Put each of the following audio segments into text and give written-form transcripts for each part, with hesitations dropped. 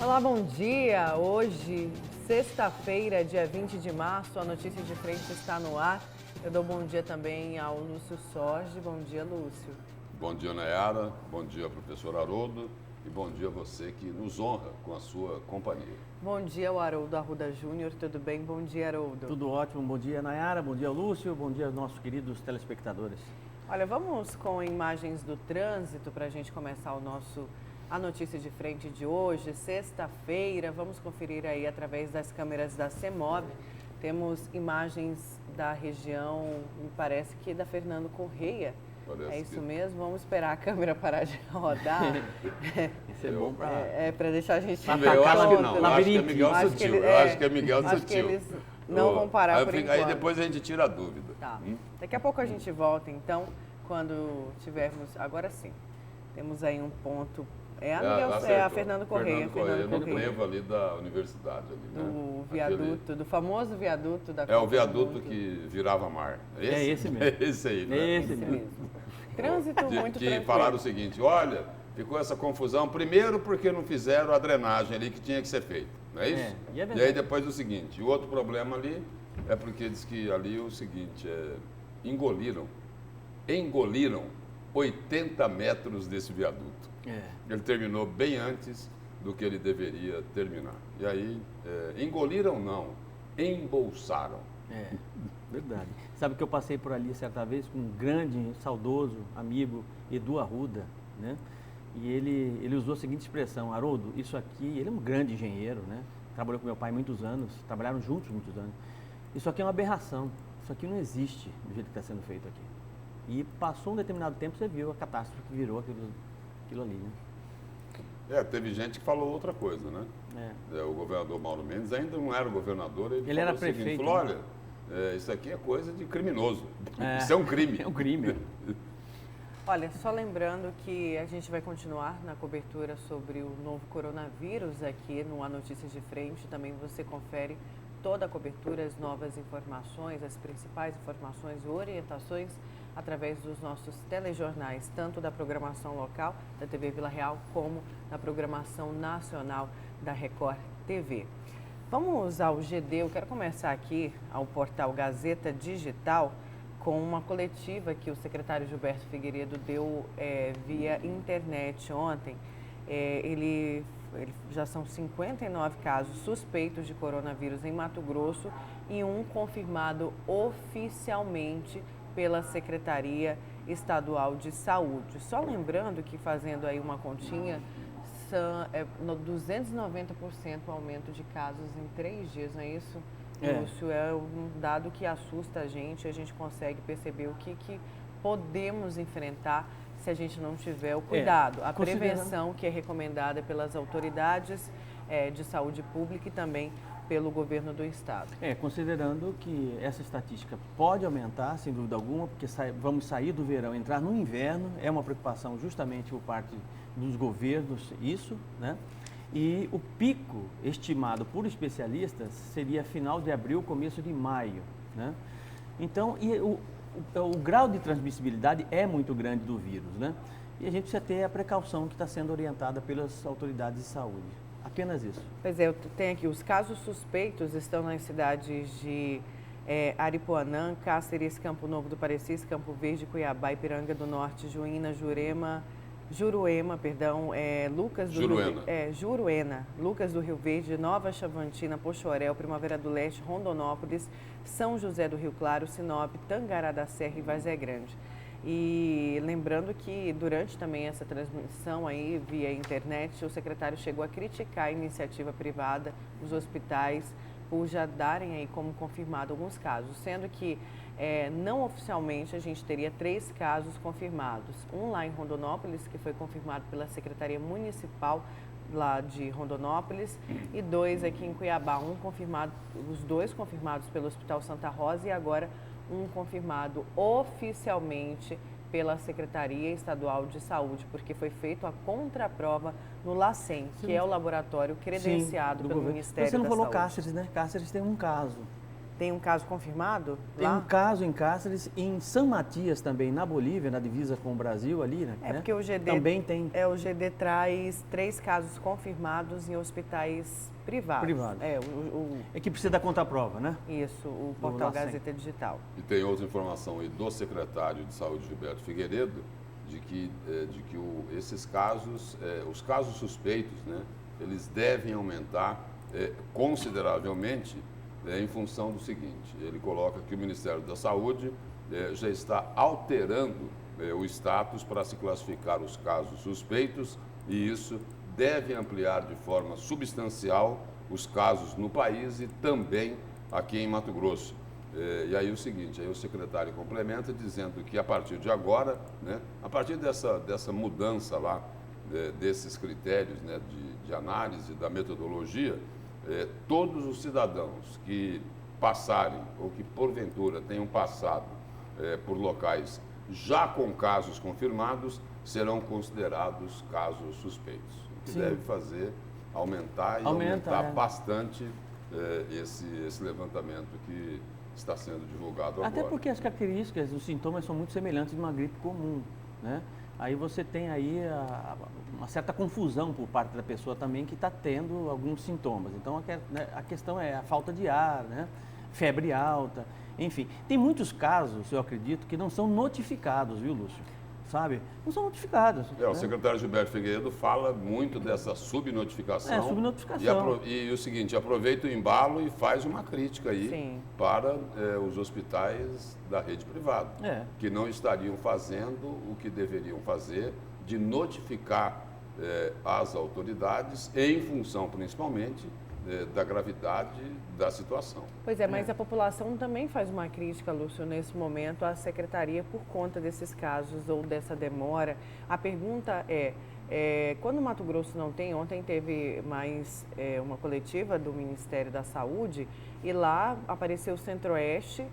Olá, bom dia. Hoje, sexta-feira, dia 20 de março, a Notícia de Frente está no ar. Eu dou bom dia também ao Lúcio Sorge. Bom dia, Lúcio. Bom dia, Nayara. Bom dia, professor Haroldo. E bom dia a você que nos honra com a sua companhia. Bom dia, ao Haroldo Arruda Júnior. Tudo bem? Bom dia, Haroldo. Tudo ótimo. Bom dia, Nayara. Bom dia, Lúcio. Bom dia aos nossos queridos telespectadores. Olha, vamos com imagens do trânsito para a gente começar a Notícia de Frente de hoje, sexta-feira. Vamos conferir aí através das câmeras da CEMOB. Temos imagens da região, me parece que da Fernando Correia. Parece é isso que... mesmo? Vamos esperar a câmera parar de rodar. Isso é bom para deixar a gente... Eu acho que não. Eu acho que é Miguel Sutil. Eu acho que é Miguel Acho que Sutil. eles não vão parar por enquanto. Aí depois a gente tira a dúvida. Tá. Daqui a pouco a gente volta, então, quando tivermos... Agora sim. Temos aí um ponto... a Fernando Correia. No trevo ali da universidade. Ali, do viaduto, do famoso viaduto da É o viaduto que virava mar. É esse mesmo. É esse aí, né? Esse mesmo. Trânsito muito que tranquilo. falaram o seguinte, olha, ficou essa confusão, primeiro porque não fizeram a drenagem ali que tinha que ser feita, não é isso? E aí depois o seguinte, o outro problema ali é porque diz que ali o seguinte, engoliram 80 metros desse viaduto. Ele terminou bem antes do que ele deveria terminar. E aí, engoliram não, embolsaram. Verdade. Sabe que eu passei por ali certa vez com um grande, saudoso amigo, Edu Arruda, né? E ele usou a seguinte expressão, Haroldo, isso aqui, ele é um grande engenheiro, né? Trabalhou com meu pai muitos anos, trabalharam juntos muitos anos. Isso aqui é uma aberração, isso aqui não existe do jeito que está sendo feito aqui. E passou um determinado tempo, você viu a catástrofe que virou aquilo ali, né? Teve gente que falou outra coisa, né? O governador Mauro Mendes ainda não era governador, ele era prefeito. Falou, olha, isso aqui é coisa de criminoso, isso é um crime. É um crime. Olha, só lembrando que a gente vai continuar na cobertura sobre o novo coronavírus aqui no A Notícias de Frente, também você confere toda a cobertura, as novas informações, as principais informações e orientações através dos nossos telejornais, tanto da programação local da TV Vila Real, como da programação nacional da Record TV. Vamos ao GD, eu quero começar aqui ao portal Gazeta Digital com uma coletiva que o secretário Gilberto Figueiredo deu via internet ontem. Ele já são 59 casos suspeitos de coronavírus em Mato Grosso e um confirmado oficialmente pela Secretaria Estadual de Saúde. Só lembrando que, fazendo aí uma continha, são 290% aumento de casos em 3 dias, não é isso, Lúcio? É um dado que assusta a gente consegue perceber o que podemos enfrentar se a gente não tiver o cuidado. A prevenção que é recomendada pelas autoridades de saúde pública e também pelo governo do estado. Considerando que essa estatística pode aumentar, sem dúvida alguma, porque vamos sair do verão, entrar no inverno, é uma preocupação justamente por parte dos governos, isso, né? E o pico estimado por especialistas seria final de abril, começo de maio, né? Então, o grau de transmissibilidade é muito grande do vírus, né? E a gente precisa ter a precaução que está sendo orientada pelas autoridades de saúde. Apenas isso. Pois é, eu tenho aqui, os casos suspeitos estão nas cidades de Aripuanã, Cáceres, Campo Novo do Parecis, Campo Verde, Cuiabá, Ipiranga do Norte, Juruena, Lucas do Rio Verde, Nova Chavantina, Poxorel, Primavera do Leste, Rondonópolis, São José do Rio Claro, Sinop, Tangará da Serra e Várzea Grande. E lembrando que durante também essa transmissão aí via internet, o secretário chegou a criticar a iniciativa privada, os hospitais, por já darem aí como confirmado alguns casos, sendo que não oficialmente a gente teria 3 casos confirmados. Um lá em Rondonópolis, que foi confirmado pela Secretaria Municipal lá de Rondonópolis, e 2 aqui em Cuiabá, os 2 confirmados pelo Hospital Santa Rosa e agora um confirmado oficialmente pela Secretaria Estadual de Saúde, porque foi feita a contraprova no LACEN, que é o laboratório credenciado pelo Ministério da Saúde. Você não falou Cáceres, né? Cáceres tem um caso. Tem um caso confirmado Tem lá? um caso em Cáceres, em São Matias também, na Bolívia, na divisa com o Brasil ali, né? Porque o GD também tem. O GD traz 3 casos confirmados em hospitais privados. É que precisa da contraprova, né? Isso, o portal Gazeta Digital. E tem outra informação aí do secretário de Saúde, Gilberto Figueiredo, de que esses casos, os casos suspeitos, né, eles devem aumentar consideravelmente em função do seguinte: ele coloca que o Ministério da Saúde já está alterando o status para se classificar os casos suspeitos, e isso deve ampliar de forma substancial os casos no país e também aqui em Mato Grosso. E aí o seguinte, aí o secretário complementa dizendo que a partir de agora, né, a partir dessa mudança lá, desses critérios, né, de análise da metodologia, todos os cidadãos que passarem ou que porventura tenham passado por locais já com casos confirmados serão considerados casos suspeitos. O que deve fazer aumentar bastante esse levantamento que está sendo divulgado agora. Até porque as características, os sintomas são muito semelhantes de uma gripe comum, né? Aí você tem aí uma certa confusão por parte da pessoa também que está tendo alguns sintomas. Então a questão é a falta de ar, né? Febre alta, enfim. Tem muitos casos, eu acredito, que não são notificados, viu, Lúcio? Sabe? Não são notificados. O secretário Gilberto Figueiredo fala muito dessa subnotificação. Subnotificação. E o seguinte, aproveita o embalo e faz uma crítica aí Sim. para os hospitais da rede privada, que não estariam fazendo o que deveriam fazer, de notificar as autoridades em função, principalmente, da gravidade da situação. Pois é, mas a população também faz uma crítica, Lúcio, nesse momento, à secretaria por conta desses casos ou dessa demora. A pergunta quando o Mato Grosso não tem, ontem teve mais uma coletiva do Ministério da Saúde e lá apareceu o Centro-Oeste,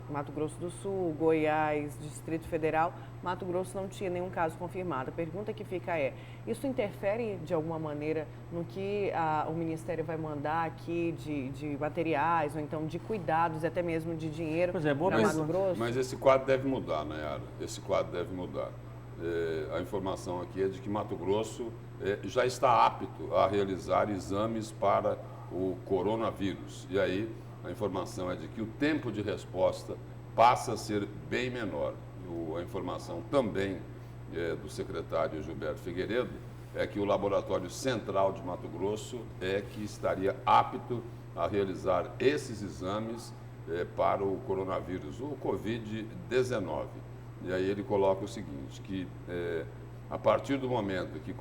Mato Grosso do Sul, Goiás, Distrito Federal, Mato Grosso não tinha nenhum caso confirmado. A pergunta que fica isso interfere de alguma maneira no que o Ministério vai mandar aqui de materiais, ou então de cuidados, até mesmo de dinheiro para Mato Grosso? Mas esse quadro deve mudar, Nayara, esse quadro deve mudar. A informação aqui é de que Mato Grosso já está apto a realizar exames para o coronavírus. E aí a informação é de que o tempo de resposta passa a ser bem menor. A informação também do secretário Gilberto Figueiredo é que o Laboratório Central de Mato Grosso que estaria apto a realizar esses exames para o coronavírus, o Covid-19. E aí ele coloca o seguinte, que a partir do momento que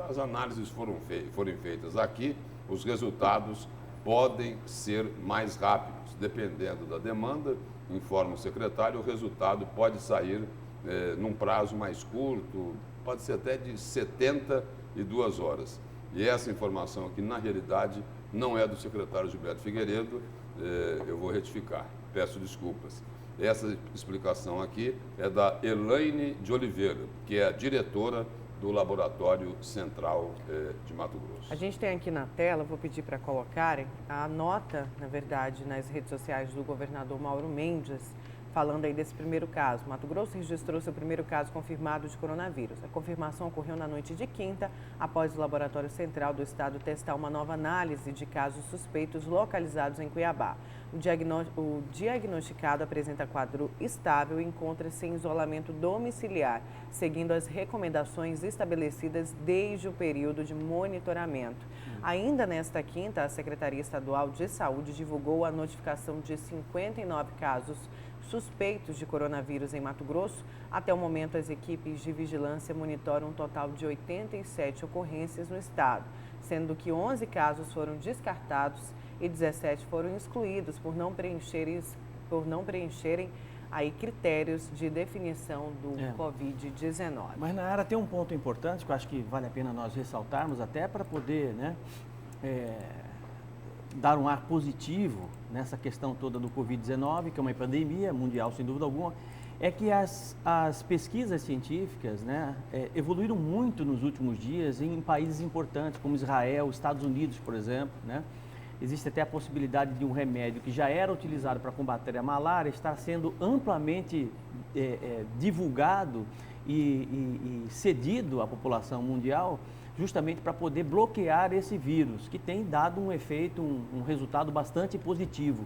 as análises forem feitas aqui, os resultados podem ser mais rápidos, dependendo da demanda, informa o secretário, o resultado pode sair num prazo mais curto, pode ser até de 72 horas. E essa informação aqui, na realidade, não é do secretário Gilberto Figueiredo, eu vou retificar, peço desculpas. Essa explicação aqui é da Elaine de Oliveira, que é a diretora do Laboratório Central de Mato Grosso. A gente tem aqui na tela, vou pedir para colocarem, a nota, na verdade, nas redes sociais do governador Mauro Mendes, falando aí desse primeiro caso. Mato Grosso registrou seu primeiro caso confirmado de coronavírus. A confirmação ocorreu na noite de quinta, após o Laboratório Central do Estado testar uma nova análise de casos suspeitos localizados em Cuiabá. O diagnosticado apresenta quadro estável e encontra-se em isolamento domiciliar, seguindo as recomendações estabelecidas desde o período de monitoramento. Ainda nesta quinta, a Secretaria Estadual de Saúde divulgou a notificação de 59 casos suspeitos de coronavírus em Mato Grosso. Até o momento, as equipes de vigilância monitoram um total de 87 ocorrências no estado, sendo que 11 casos foram descartados e 17 foram excluídos por não preencherem aí critérios de definição do Covid-19. Mas, Nayara, tem um ponto importante que eu acho que vale a pena nós ressaltarmos, até para poder dar um ar positivo nessa questão toda do Covid-19, que é uma pandemia mundial, sem dúvida alguma, é que as pesquisas científicas evoluíram muito nos últimos dias em países importantes, como Israel, Estados Unidos, por exemplo, existe até a possibilidade de um remédio que já era utilizado para combater a malária estar sendo amplamente divulgado e cedido à população mundial, justamente para poder bloquear esse vírus, que tem dado um efeito, um resultado bastante positivo.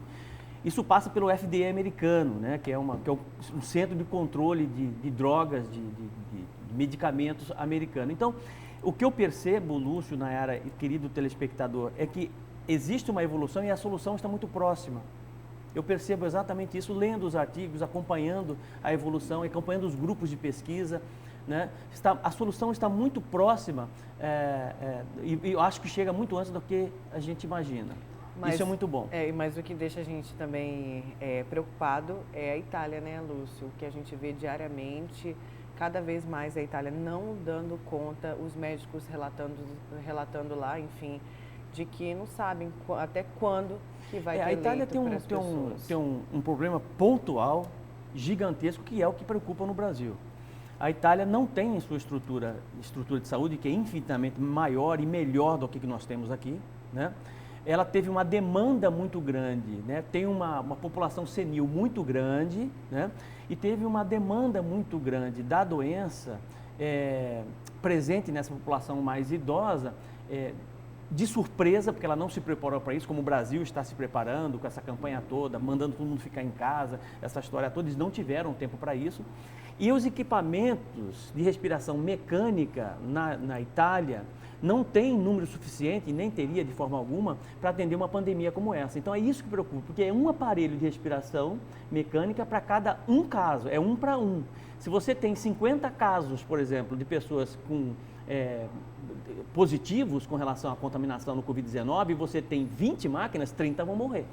Isso passa pelo FDA americano, né, que é um centro de controle de drogas, de medicamentos americano. Então, o que eu percebo, Lúcio, Nayara e querido telespectador, é que existe uma evolução e a solução está muito próxima. Eu percebo exatamente isso lendo os artigos, acompanhando a evolução, acompanhando os grupos de pesquisa, né? A solução está muito próxima e eu acho que chega muito antes do que a gente imagina. Mas, isso é muito bom. Mas o que deixa a gente também preocupado é a Itália, né, Lúcio? O que a gente vê diariamente, cada vez mais a Itália não dando conta, os médicos relatando lá, enfim, de que não sabem até quando que vai ter a Itália leito tem um problema pontual, gigantesco, que é o que preocupa no Brasil. A Itália não tem em sua estrutura de saúde, que é infinitamente maior e melhor do que nós temos aqui, né? Ela teve uma demanda muito grande, né? Tem uma população senil muito grande, né? E teve uma demanda muito grande da doença presente nessa população mais idosa, de surpresa, porque ela não se preparou para isso, como o Brasil está se preparando com essa campanha toda, mandando todo mundo ficar em casa, essa história toda, eles não tiveram tempo para isso. E os equipamentos de respiração mecânica na Itália não tem número suficiente, e nem teria de forma alguma, para atender uma pandemia como essa. Então é isso que preocupa, porque é um aparelho de respiração mecânica para cada um caso, é 1 para 1. Se você tem 50 casos, por exemplo, de pessoas com positivos com relação à contaminação no Covid-19, e você tem 20 máquinas, 30 vão morrer.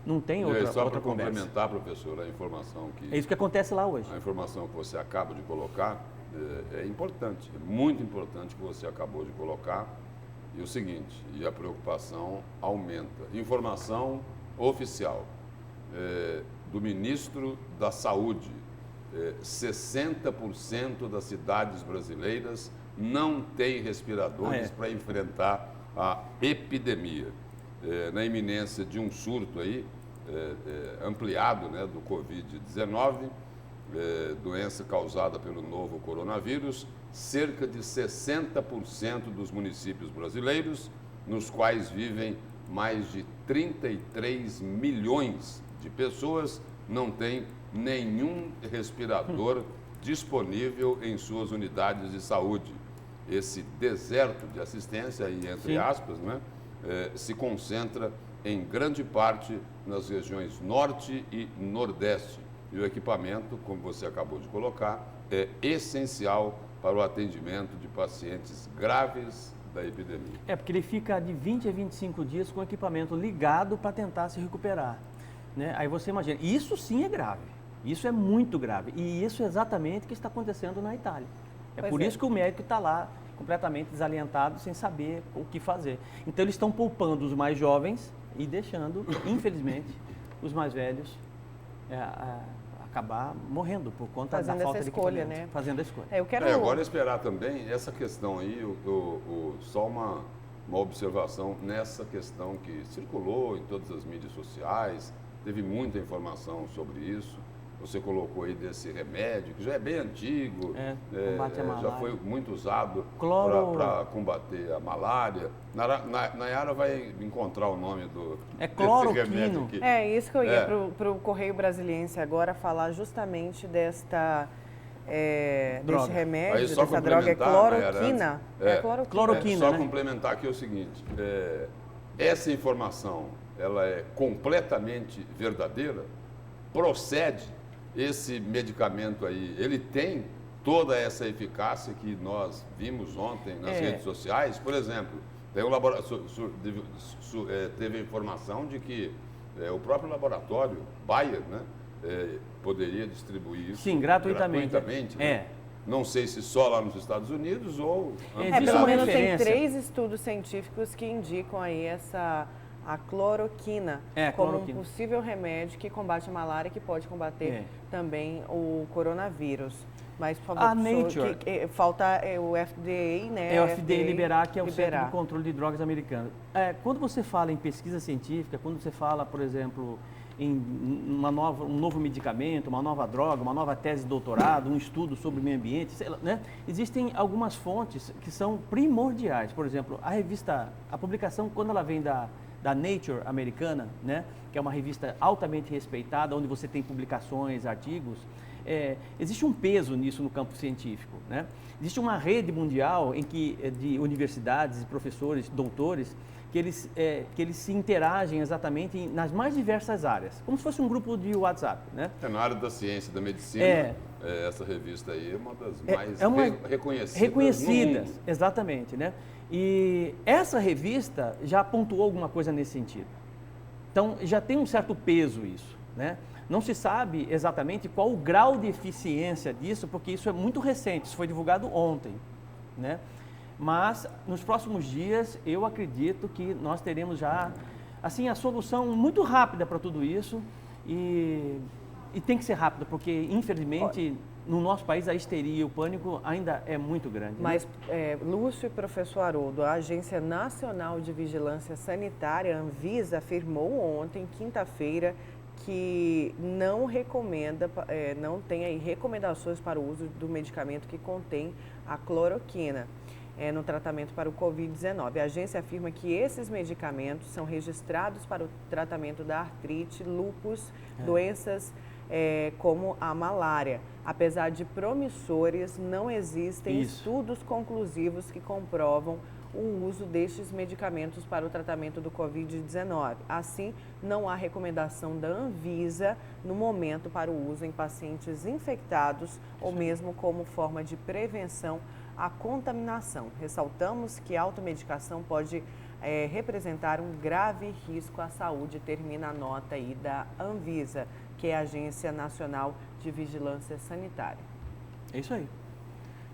Não tem outra conversa. Só para complementar, professor, a informação que... É isso que acontece lá hoje. A informação que você acaba de colocar é importante, é muito importante que você acabou de colocar. E o seguinte, e a preocupação aumenta. Informação oficial do ministro da Saúde, 60% das cidades brasileiras não têm respiradores para enfrentar a epidemia. Na iminência de um surto aí, ampliado, né, do Covid-19, doença causada pelo novo coronavírus, cerca de 60% dos municípios brasileiros, nos quais vivem mais de 33 milhões de pessoas, não têm nenhum respirador disponível em suas unidades de saúde. Esse deserto de assistência, aí, entre aspas, né, se concentra em grande parte nas regiões norte e nordeste. E o equipamento, como você acabou de colocar, é essencial para o atendimento de pacientes graves da epidemia. Porque ele fica de 20 a 25 dias com o equipamento ligado para tentar se recuperar, né? Aí você imagina, isso sim é grave, isso é muito grave, e isso é exatamente o que está acontecendo na Itália. Por isso que o médico está lá completamente desalentado, sem saber o que fazer. Então eles estão poupando os mais jovens e deixando, infelizmente, os mais velhos acabar morrendo por conta da falta de escolha, equipamento. né? Fazendo a escolha. Agora esperar também essa questão aí, só uma observação nessa questão que circulou em todas as mídias sociais, teve muita informação sobre isso. Você colocou aí desse remédio, que já é bem antigo, combate a malária. Já foi muito usado para combater a malária. Nayara vai encontrar o nome desse remédio aqui. É isso que eu ia para o Correio Brasiliense agora falar justamente desse remédio, dessa droga, é cloroquina. Cloroquina, Só né? complementar aqui o seguinte, essa informação, ela é completamente verdadeira, procede. Esse medicamento aí, ele tem toda essa eficácia que nós vimos ontem nas redes sociais. Por exemplo, tem um teve a informação de que o próprio laboratório Bayer, né, poderia distribuir isso gratuitamente, né? Não sei se só lá nos Estados Unidos ou... Pelo menos tem 3 estudos científicos que indicam aí a cloroquina como um possível remédio que combate a malária e que pode combater também o coronavírus. Mas, por favor, A professor, Nature. falta o FDA, né? É o FDA liberar, que é o Centro liberar. de Controle de Drogas americano. Quando você fala em pesquisa científica, quando você fala, por exemplo, em um novo medicamento, uma nova droga, uma nova tese de doutorado, um estudo sobre o meio ambiente, sei lá, né? Existem algumas fontes que são primordiais. Por exemplo, a publicação, quando ela vem da Nature americana, né? Que é uma revista altamente respeitada, onde você tem publicações, artigos, existe um peso nisso no campo científico, né? Existe uma rede mundial de universidades, professores, doutores, que eles se interagem exatamente nas mais diversas áreas, como se fosse um grupo de WhatsApp, né? Na área da ciência e da medicina, essa revista aí é uma das mais reconhecidas no mundo. Exatamente, né? E essa revista já pontuou alguma coisa nesse sentido. Então, já tem um certo peso isso, né? Não se sabe exatamente qual o grau de eficiência disso, porque isso é muito recente, isso foi divulgado ontem, né? Mas, nos próximos dias, eu acredito que nós teremos já, assim, a solução muito rápida para tudo isso e tem que ser rápida, porque, infelizmente, no nosso país, a histeria e o pânico ainda é muito grande. Mas, Lúcio e professor Haroldo, a Agência Nacional de Vigilância Sanitária, Anvisa, afirmou ontem, quinta-feira, que não recomenda, não tem aí recomendações para o uso do medicamento que contém a cloroquina no tratamento para o Covid-19. A agência afirma que esses medicamentos são registrados para o tratamento da artrite, lúpus, doenças como a malária. Apesar de promissores, não existem estudos conclusivos que comprovam o uso destes medicamentos para o tratamento do Covid-19. Assim, não há recomendação da Anvisa no momento para o uso em pacientes infectados ou mesmo como forma de prevenção à contaminação. Ressaltamos que a automedicação pode representar um grave risco à saúde, termina a nota aí da Anvisa, que é a Agência Nacional de Vigilância Sanitária. É isso aí.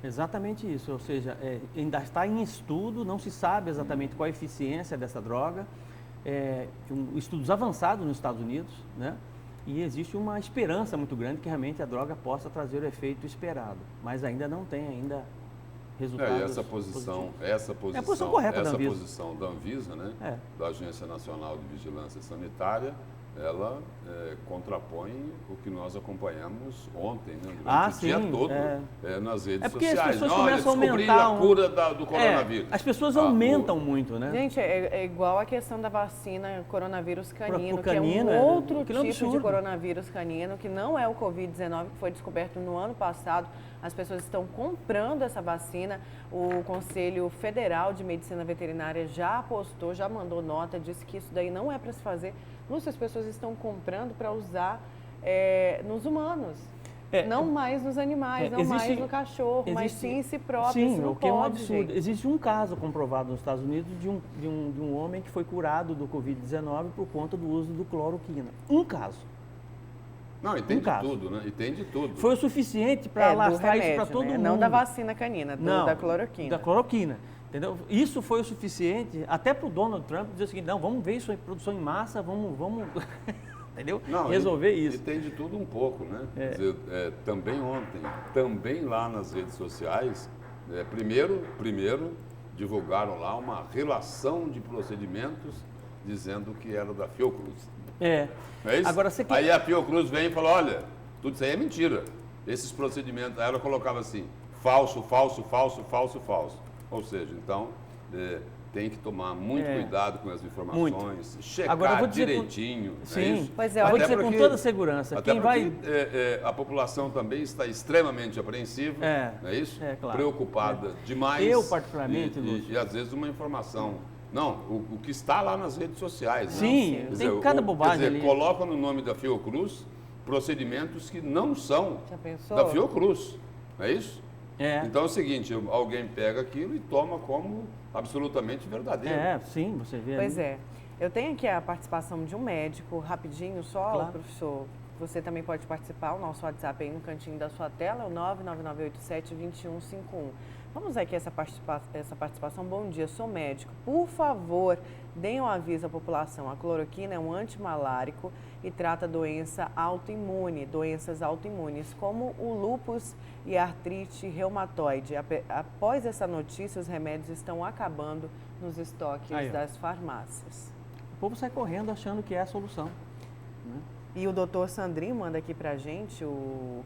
Exatamente isso, ou seja, ainda está em estudo, não se sabe exatamente qual a eficiência dessa droga, estudos avançados nos Estados Unidos, né? E existe uma esperança muito grande que realmente a droga possa trazer o efeito esperado, mas ainda não tem resultados essa posição é a posição correta da Anvisa. Posição da Anvisa, né? Da Agência Nacional de Vigilância Sanitária, ela contrapõe o que nós acompanhamos ontem, né, durante o dia todo nas redes sociais. As pessoas começam a aumentar a cura do coronavírus. As pessoas aumentam muito, né? Gente, é igual a questão da vacina coronavírus canino, que é canino, um outro tipo absurdo. de coronavírus canino, que não é o Covid-19, que foi descoberto no ano passado. As pessoas estão comprando essa vacina. O Conselho Federal de Medicina Veterinária já apostou, já mandou nota, disse que isso daí não é para se fazer. Lúcio, as pessoas estão comprando para usar nos humanos. Não mais nos animais, não mais no cachorro, mas sim em si próprio. Sim, isso não o que é um pode, absurdo. gente. Existe um caso comprovado nos Estados Unidos de um homem que foi curado do Covid-19 por conta do uso do cloroquina. Um caso. Não, e tem de tudo, né? E tem de tudo. Foi o suficiente para alastrar isso para todo mundo. Não da vacina canina, da cloroquina. Da cloroquina. Entendeu? Isso foi o suficiente até para o Donald Trump dizer o seguinte: não, vamos ver isso em produção em massa, vamos entendeu? Não, resolver isso. E tem de tudo um pouco, né? Quer dizer, também ontem, também lá nas redes sociais, primeiro divulgaram lá uma relação de procedimentos dizendo que era da Fiocruz. Não é isso? Agora, Aí a Fiocruz vem e fala: olha, tudo isso aí é mentira. Esses procedimentos, aí ela colocava assim: falso, falso, falso, falso, falso. Ou seja, então, tem que tomar muito cuidado com as informações, checar agora, direitinho. Sim, isso? Pois eu vou dizer com toda segurança. Até a população também está extremamente apreensiva, não é isso? Claro. Preocupada demais. Eu, particularmente, e às vezes uma informação. Não, o que está lá nas redes sociais. Sim, né? tem cada bobagem ali. Coloca no nome da Fiocruz procedimentos que não são da Fiocruz, não é isso? Então é o seguinte, alguém pega aquilo e toma como absolutamente verdadeiro. Sim, você vê. Pois Eu tenho aqui a participação de um médico, rapidinho só, professor Você também pode participar, o nosso WhatsApp aí no cantinho da sua tela, é o 99987-2151. Vamos aqui essa participação. Bom dia, sou médico. Por favor, deem um aviso à população. A cloroquina é um antimalárico e trata doenças autoimunes, como o lúpus e a artrite reumatoide. Após essa notícia, os remédios estão acabando nos estoques das farmácias. O povo sai correndo achando que é a solução, né? E o doutor Sandrin manda aqui pra gente,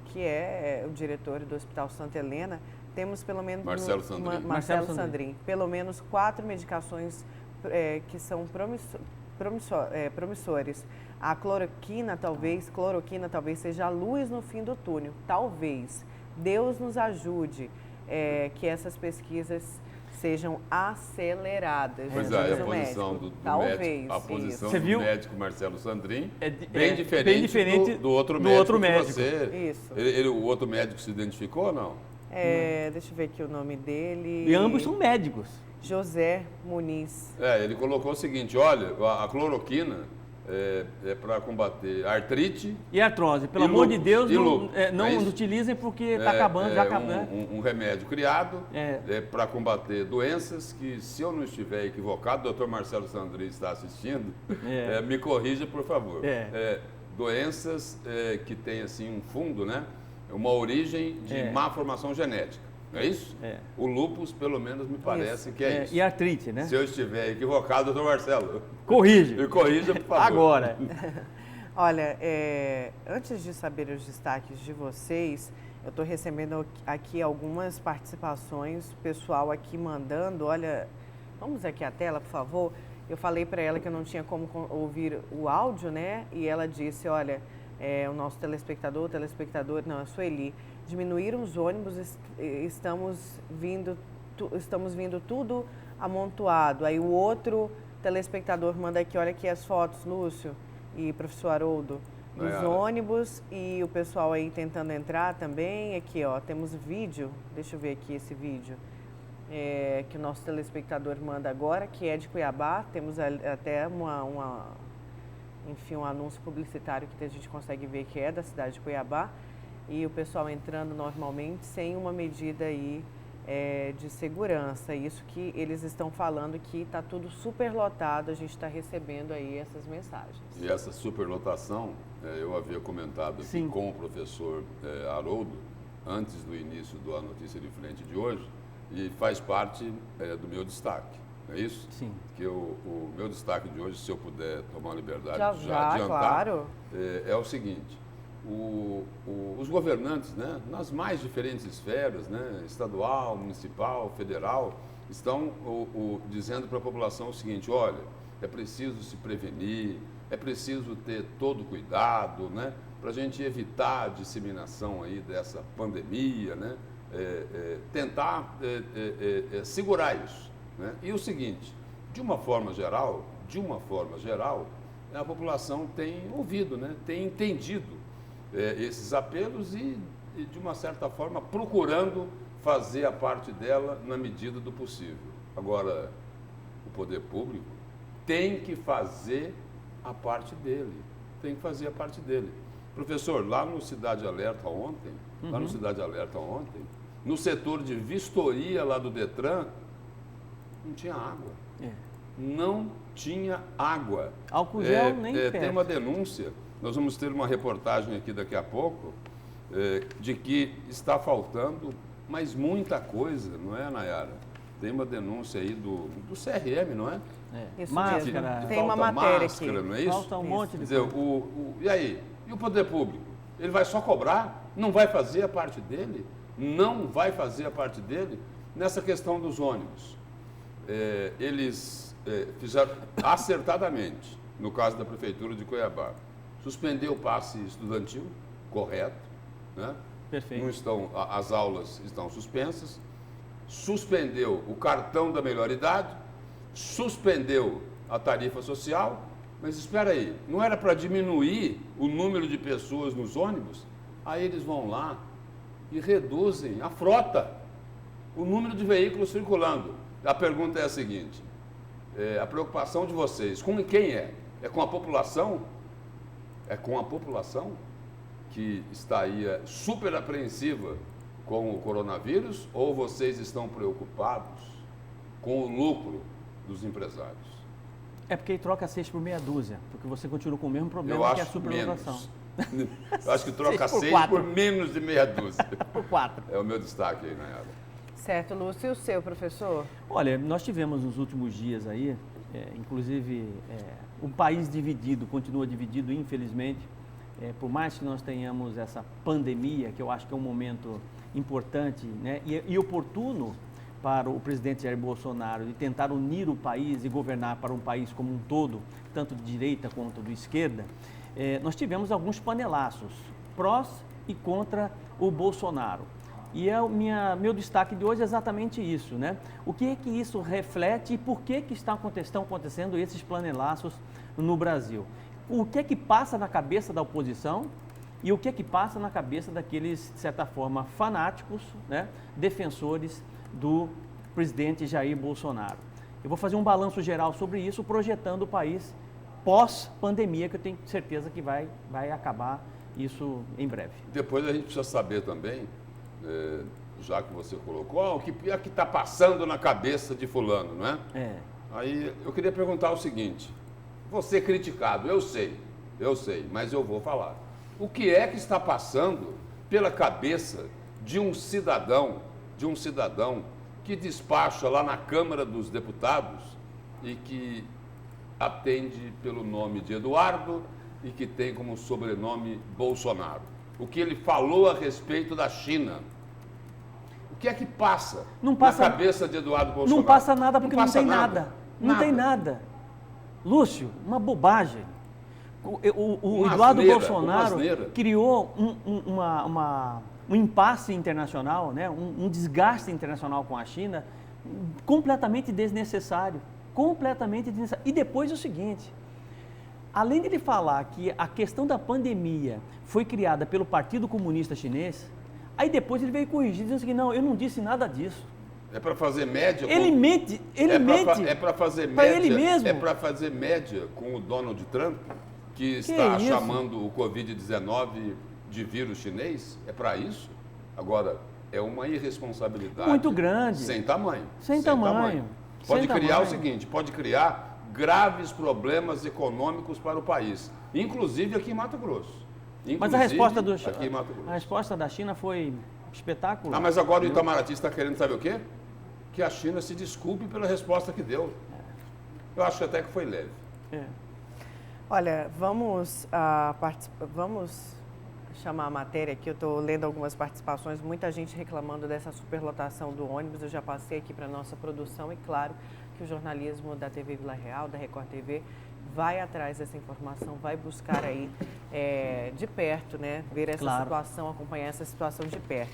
que é o diretor do Hospital Santa Helena. Temos pelo menos... Marcelo Sandrin. Pelo menos 4 medicações que são promissores. A cloroquina talvez seja a luz no fim do túnel. Talvez. Deus nos ajude que essas pesquisas sejam aceleradas. Pois é, a posição do médico, a posição do médico Marcelo Sandrin bem diferente do outro médico. Isso. O outro médico se identificou ou não? Deixa eu ver aqui o nome dele. E ambos são médicos. José Muniz. Ele colocou o seguinte, olha, a cloroquina é para combater artrite e artrose. Pelo amor de Deus, não utilizem porque está acabando. Já acabou. Um remédio criado para combater doenças que, se eu não estiver equivocado, o doutor Marcelo Sandrin está assistindo, me corrija, por favor. Doenças que têm assim, um fundo, né? Uma origem de má formação genética. Não é isso? O lúpus, pelo menos, me parece que é isso. E artrite, né? Se eu estiver equivocado, doutor Marcelo. Corrige. Me corrija, por favor. Agora. Olha, antes de saber os destaques de vocês, eu estou recebendo aqui algumas participações, o pessoal aqui mandando. Olha, vamos aqui à tela, por favor. Eu falei para ela que eu não tinha como ouvir o áudio, né? E ela disse, olha, o nosso telespectador, não, a Sueli, diminuíram os ônibus, estamos vindo tudo amontoado. Aí o outro telespectador manda aqui, olha aqui as fotos, Lúcio e professor Haroldo, dos ônibus e o pessoal aí tentando entrar também. Aqui, ó, temos vídeo, deixa eu ver aqui esse vídeo, que o nosso telespectador manda agora, que é de Cuiabá. Temos até um anúncio publicitário que a gente consegue ver que é da cidade de Cuiabá. E o pessoal entrando normalmente sem uma medida aí de segurança. Isso que eles estão falando que está tudo superlotado, a gente está recebendo aí essas mensagens. E essa superlotação, eu havia comentado aqui com o professor Haroldo, antes do início da Notícia de Frente de hoje, e faz parte do meu destaque. Não é isso? Sim. Que o meu destaque de hoje, se eu puder tomar a liberdade de já adiantar, claro. É o seguinte. Os governantes, né, nas mais diferentes esferas, né, estadual, municipal, federal, estão dizendo para a população o seguinte, olha, é preciso se prevenir, é preciso ter todo cuidado, né, para a gente evitar a disseminação aí dessa pandemia, né, tentar segurar isso. Né? E o seguinte, de uma forma geral, a população tem ouvido, né, tem entendido esses apelos e, de uma certa forma, procurando fazer a parte dela na medida do possível. Agora, o poder público tem que fazer a parte dele. Professor, lá no Cidade Alerta ontem, no setor de vistoria lá do Detran, não tinha água. Não tinha água. Álcool gel nem perto. Tem uma denúncia. Nós vamos ter uma reportagem aqui daqui a pouco de que está faltando, mas muita coisa, não é, Nayara? Tem uma denúncia aí do CRM, não é? Isso máscara. Tem uma matéria máscara, aqui. Não é isso? Falta um monte de coisa. E aí? E o poder público? Ele vai só cobrar? Não vai fazer a parte dele? Não vai fazer a parte dele? Nessa questão dos ônibus, eles fizeram acertadamente, no caso da Prefeitura de Cuiabá, suspendeu o passe estudantil, correto, né? Perfeito. As aulas estão suspensas, suspendeu o cartão da melhor-idade, suspendeu a tarifa social, mas espera aí, não era para diminuir o número de pessoas nos ônibus? Aí eles vão lá e reduzem a frota, o número de veículos circulando. A pergunta é a seguinte, a preocupação de vocês, com quem é? É com a população? que estaria super apreensiva com o coronavírus ou vocês estão preocupados com o lucro dos empresários? É porque ele troca 6 por meia dúzia, porque você continua com o mesmo problema que é a superlotação. Eu acho que troca 6 por menos de meia dúzia. Por 4. É o meu destaque aí, Nayara. Certo, Lúcio. E o seu, professor? Olha, nós tivemos nos últimos dias aí, inclusive, um país dividido, continua dividido, infelizmente. Por mais que nós tenhamos essa pandemia, que eu acho que é um momento importante, né, e oportuno para o presidente Jair Bolsonaro de tentar unir o país e governar para um país como um todo, tanto de direita quanto de esquerda, nós tivemos alguns panelaços, prós e contra o Bolsonaro. E meu destaque de hoje é exatamente isso, né? O que é que isso reflete e por que estão acontecendo esses panelaços no Brasil? O que é que passa na cabeça da oposição e o que é que passa na cabeça daqueles, de certa forma, fanáticos, né, defensores do presidente Jair Bolsonaro. Eu vou fazer um balanço geral sobre isso, projetando o país pós-pandemia, que eu tenho certeza que vai acabar isso em breve. Depois a gente precisa saber também, já que você colocou, o que é que está passando na cabeça de fulano, não é? Aí eu queria perguntar o seguinte, você criticado, eu sei, mas eu vou falar. O que é que está passando pela cabeça de um cidadão que despacha lá na Câmara dos Deputados e que atende pelo nome de Eduardo e que tem como sobrenome Bolsonaro? O que ele falou a respeito da China? O que é que passa na cabeça de Eduardo Bolsonaro? Não passa nada porque não tem nada. Não tem nada. Lúcio, uma bobagem. O Eduardo Bolsonaro criou um impasse internacional, né? um desgaste internacional com a China completamente desnecessário. E depois o seguinte, além de ele falar que a questão da pandemia foi criada pelo Partido Comunista Chinês, aí depois ele veio corrigir, dizendo que não, eu não disse nada disso. É para fazer média? Ele mente. É para fazer média. Ele mesmo. É para fazer média com o Donald Trump, que está chamando o Covid-19 de vírus chinês? É para isso? Agora, é uma irresponsabilidade muito grande. Sem tamanho. Sem tamanho. Pode criar o seguinte, pode criar graves problemas econômicos para o país, inclusive aqui em Mato Grosso. Mas a resposta da China foi espetacular. Mas agora o Itamaraty está querendo saber o quê? Que a China se desculpe pela resposta que deu. Eu acho até que foi leve. Olha, vamos chamar a matéria aqui. Eu estou lendo algumas participações, muita gente reclamando dessa superlotação do ônibus. Eu já passei aqui para a nossa produção e claro que o jornalismo da TV Vila Real, da Record TV, vai atrás dessa informação, vai buscar aí de perto, né, ver essa situação, acompanhar essa situação de perto.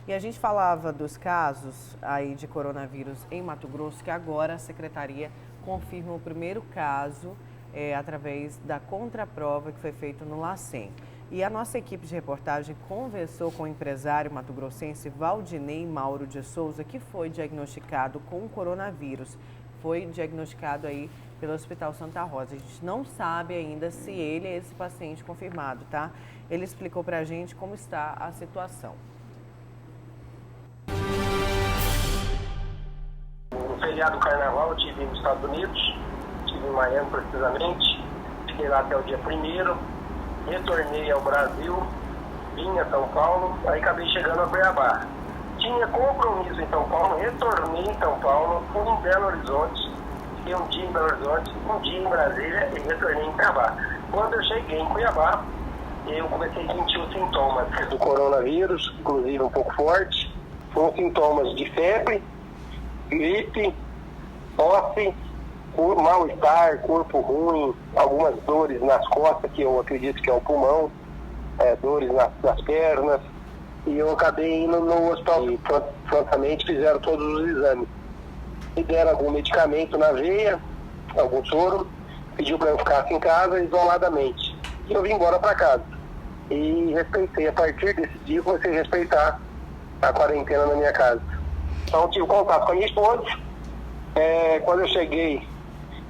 E a gente falava dos casos aí de coronavírus em Mato Grosso, que agora a Secretaria confirma o primeiro caso através da contraprova que foi feita no LACEN. E a nossa equipe de reportagem conversou com o empresário mato-grossense Valdinei Mauro de Souza, que foi diagnosticado com coronavírus. Foi diagnosticado aí pelo Hospital Santa Rosa. A gente não sabe ainda se ele é esse paciente confirmado, tá? Ele explicou pra gente como está a situação. No feriado do Carnaval eu estive nos Estados Unidos, estive em Miami precisamente, fiquei lá até o dia 1º, retornei ao Brasil, vim a São Paulo, aí acabei chegando a Cuiabá. Tinha compromisso em São Paulo, retornei em São Paulo, fui em Belo Horizonte, fiquei um dia em Belo Horizonte, um dia em Brasília e retornei em Cuiabá. Quando eu cheguei em Cuiabá, eu comecei a sentir os sintomas do coronavírus, inclusive um pouco forte. Foram sintomas de febre, gripe, tosse, mal-estar, corpo ruim, algumas dores nas costas, que eu acredito que é o pulmão, dores nas pernas. E eu acabei indo no hospital e prontamente fizeram todos os exames. Me deram algum medicamento na veia, algum soro, pediu para eu ficar em casa isoladamente. E eu vim embora para casa. E respeitei, a partir desse dia, comecei a respeitar a quarentena na minha casa. Então tive contato com a minha esposa. Quando eu cheguei,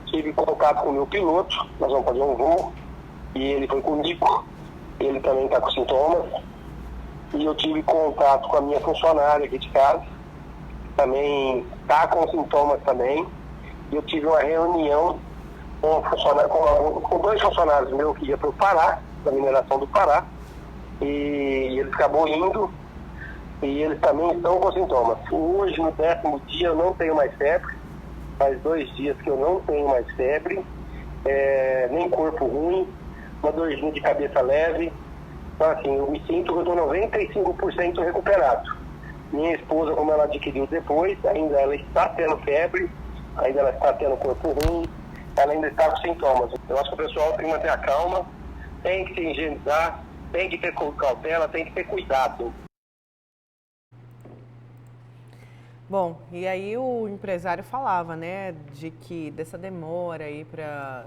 tive contato com o meu piloto, nós vamos fazer um voo, e ele foi comigo. ele também está com sintomas. E eu tive contato com a minha funcionária aqui de casa, também está com sintomas também. E eu tive uma reunião com dois funcionários meus que iam para o Pará, da mineração do Pará, e eles acabou indo, e eles também estão com sintomas. Hoje, no 10º dia, eu não tenho mais febre, faz 2 dias que eu não tenho mais febre, nem corpo ruim, uma dorzinha de cabeça leve. Então, assim, eu me sinto que eu estou 95% recuperado. Minha esposa, como ela adquiriu depois, ainda ela está tendo febre, ainda ela está tendo corpo ruim, ela ainda está com sintomas. Eu acho que o pessoal tem que manter a calma, tem que se higienizar, tem que ter cautela, tem que ter cuidado. Bom, e aí o empresário falava, né, de que dessa demora aí para...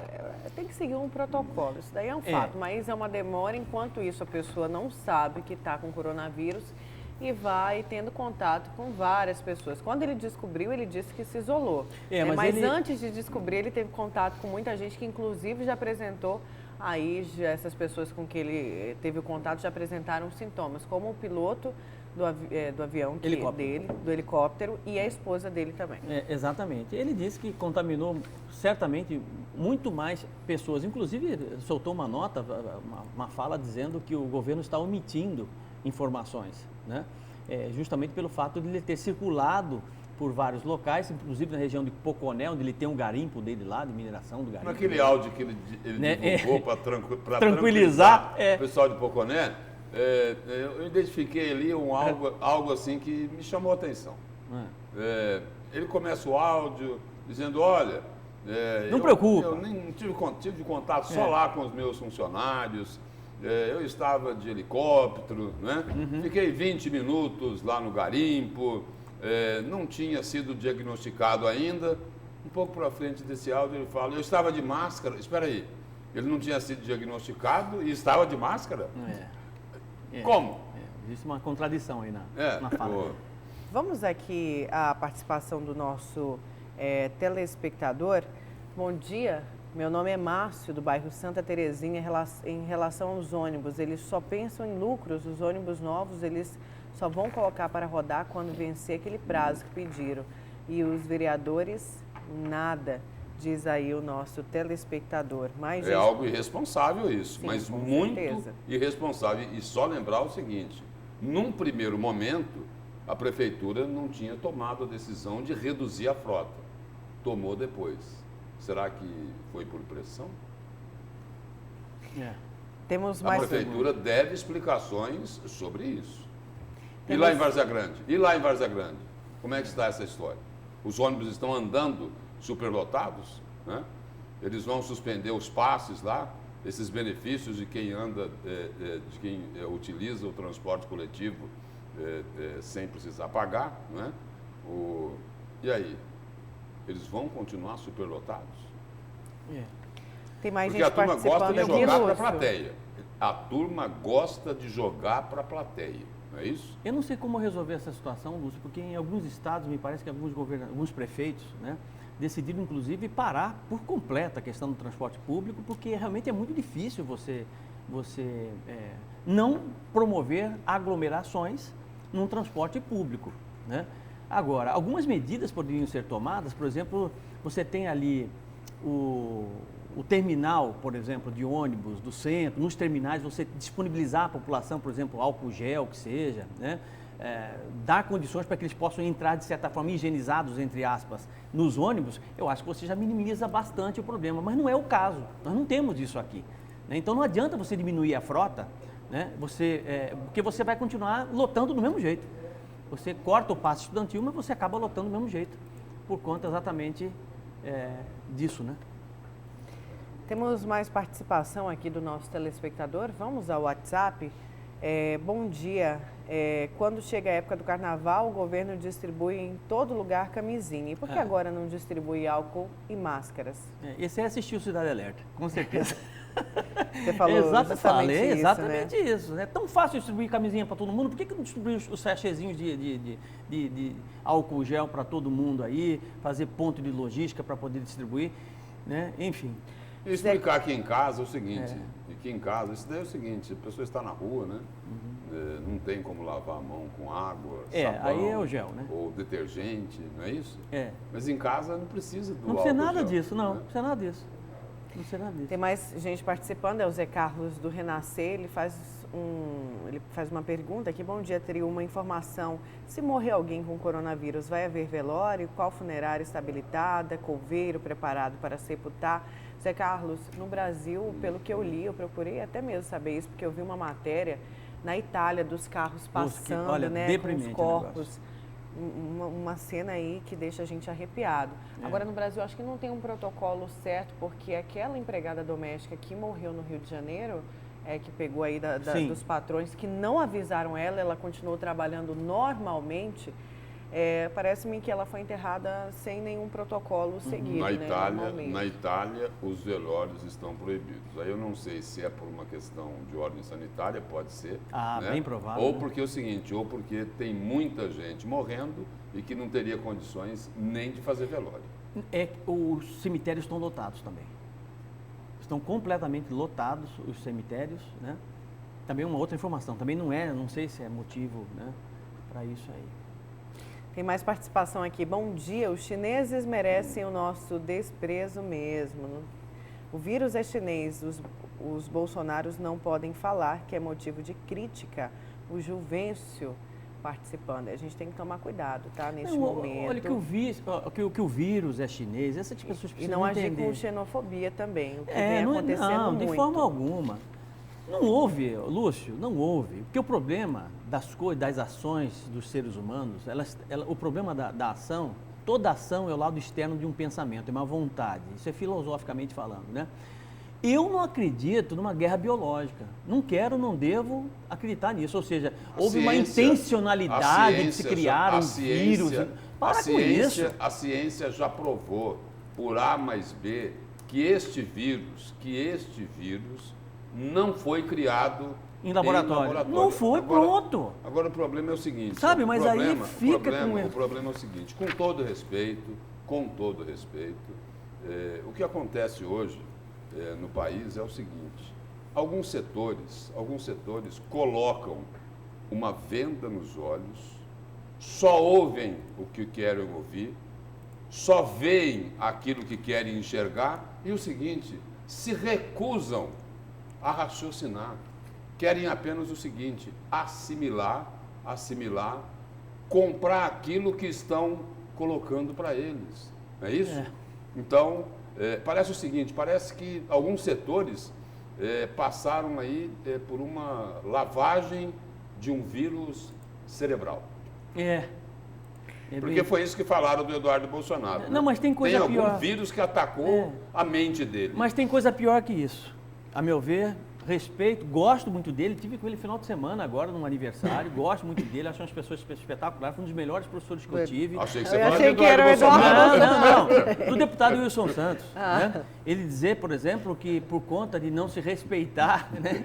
Tem que seguir um protocolo, isso daí é um fato, mas é uma demora enquanto isso a pessoa não sabe que está com coronavírus e vai tendo contato com várias pessoas. Quando ele descobriu, ele disse que se isolou. Mas antes de descobrir, ele teve contato com muita gente que inclusive já apresentou, aí essas pessoas com que ele teve o contato já apresentaram sintomas, como o piloto do avião dele, do helicóptero, e a esposa dele também. Exatamente. Ele disse que contaminou certamente muito mais pessoas. Inclusive, soltou uma nota, uma fala dizendo que o governo está omitindo informações, né? Justamente pelo fato de ele ter circulado por vários locais, inclusive na região de Poconé, onde ele tem um garimpo dele lá, de mineração do garimpo. Naquele áudio que ele divulgou para tranquilizar o pessoal de Poconé, eu identifiquei ali algo assim que me chamou a atenção. Ele começa o áudio dizendo, olha... não preocupa. Eu nem tive contato só lá com os meus funcionários, eu estava de helicóptero, né? Fiquei 20 minutos lá no garimpo, não tinha sido diagnosticado ainda. Um pouco para frente desse áudio ele fala, eu estava de máscara, espera aí, ele não tinha sido diagnosticado e estava de máscara? Como? Existe uma contradição aí na fala. Vamos aqui à participação do nosso telespectador. Bom dia, meu nome é Márcio, do bairro Santa Terezinha. Em relação aos ônibus, eles só pensam em lucros, os ônibus novos eles só vão colocar para rodar quando vencer aquele prazo que pediram. E os vereadores, nada, diz aí o nosso telespectador. Mas algo irresponsável isso, sim, mas com muito certeza. irresponsável. E só lembrar o seguinte, num primeiro momento, a prefeitura não tinha tomado a decisão de reduzir a frota. Tomou depois. Será que foi por pressão? Temos a mais... prefeitura deve explicações sobre isso. E lá em Várzea Grande? Como é que está essa história? Os ônibus estão andando superlotados, né? Eles vão suspender os passes lá, esses benefícios de quem anda, de quem utiliza o transporte coletivo sem precisar pagar, né? E aí? Eles vão continuar superlotados? Tem mais Porque gente a turma gosta de jogar para a plateia. plateia. A turma gosta de jogar para a plateia, não é isso? Eu não sei como resolver essa situação, Lúcio, porque em alguns estados, me parece que alguns prefeitos, né, decidiram, inclusive, parar por completo a questão do transporte público, porque realmente é muito difícil você não promover aglomerações num transporte público, né? Agora, algumas medidas poderiam ser tomadas, por exemplo, você tem ali o terminal, por exemplo, de ônibus do centro, nos terminais você disponibilizar à população, por exemplo, álcool gel, que seja, né? Dar condições para que eles possam entrar, de certa forma, higienizados, entre aspas, nos ônibus, eu acho que você já minimiza bastante o problema, mas não é o caso, nós não temos isso aqui, né? Então não adianta você diminuir a frota, né? Porque você vai continuar lotando do mesmo jeito. Você corta o passe estudantil, mas você acaba lotando do mesmo jeito, por conta exatamente disso, né? Temos mais participação aqui do nosso telespectador. Vamos ao WhatsApp. Bom dia. Quando chega a época do carnaval, o governo distribui em todo lugar camisinha. E por que agora não distribui álcool e máscaras? Esse é assistir o Cidade Alerta, com certeza. Você falou exatamente isso, né? É tão fácil distribuir camisinha para todo mundo, por que não distribuir os sachêzinhos de álcool gel para todo mundo aí, fazer ponto de logística para poder distribuir, né? Enfim. E explicar aqui em casa é o seguinte, aqui em casa, isso daí é o seguinte, a pessoa está na rua, né? Não tem como lavar a mão com água, sabão, aí é o gel, né? Ou detergente, não é isso? É. Mas em casa não precisa do Não precisa álcool nada gel, disso, não. né? Não precisa nada disso. Não precisa nada disso. Tem mais gente participando, é o Zé Carlos do Renascer, ele faz uma pergunta aqui. Bom dia, teria uma informação. Se morrer alguém com coronavírus, vai haver velório? Qual funerária está habilitada? Coveiro preparado para sepultar? Zé Carlos, no Brasil, pelo que eu li, eu procurei até mesmo saber isso, porque eu vi uma matéria na Itália dos carros passando, olha, né, com os deprimente o corpos. Uma cena aí que deixa a gente arrepiado. Agora, no Brasil, acho que não tem um protocolo certo, porque aquela empregada doméstica que morreu no Rio de Janeiro, que pegou aí dos patrões que não avisaram ela, ela continuou trabalhando normalmente. Parece-me que ela foi enterrada sem nenhum protocolo seguido, Na Itália, os velórios estão proibidos. Aí eu não sei se é por uma questão de ordem sanitária, pode ser. Né? Bem provável. Ou porque é o seguinte, ou porque tem muita gente morrendo e que não teria condições nem de fazer velório. Os cemitérios estão lotados também. Estão completamente lotados os cemitérios, né? Também uma outra informação, também não sei se é motivo, né, para isso aí. Tem mais participação aqui. Bom dia, os chineses merecem o nosso desprezo mesmo. O vírus é chinês, os bolsonaros não podem falar que é motivo de crítica. O Juvencio participando. A gente tem que tomar cuidado, tá, neste momento. Olha que o vírus é chinês, essas pessoas precisam entender. E não agir com xenofobia também, o que vem acontecendo não, muito. de forma alguma. Não houve, Lúcio, não houve. Porque o problema das ações dos seres humanos, o problema da ação, toda ação é o lado externo de um pensamento, é uma vontade. Isso é filosoficamente falando, né? Eu não acredito numa guerra biológica. Não quero, não devo acreditar nisso. Ou seja, houve uma intencionalidade de se criar um vírus. Para com isso. A ciência já provou, por A mais B, que este vírus não foi criado em laboratório. Não foi, pronto. Agora o problema é o seguinte. Sabe, mas aí fica o problema é o seguinte, com todo respeito, o que acontece hoje no país é o seguinte, alguns setores colocam uma venda nos olhos, só ouvem o que querem ouvir, só veem aquilo que querem enxergar e o seguinte, se recusam a raciocinar. Querem apenas o seguinte, assimilar, comprar aquilo que estão colocando para eles. Não é isso? Então, parece o seguinte, parece que alguns setores passaram aí por uma lavagem de um vírus cerebral. Porque foi isso que falaram do Eduardo Bolsonaro. Não, mas tem coisa pior. Tem algum vírus que atacou a mente dele. Mas tem coisa pior que isso. A meu ver, respeito, gosto muito dele, tive com ele final de semana agora, num aniversário, gosto muito dele, acho umas pessoas espetaculares, foi um dos melhores professores que eu tive. Achei que você falava do que era o Eduardo. Não, do deputado Wilson Santos. Né? Ele dizer, por exemplo, que por conta de não se respeitar, né?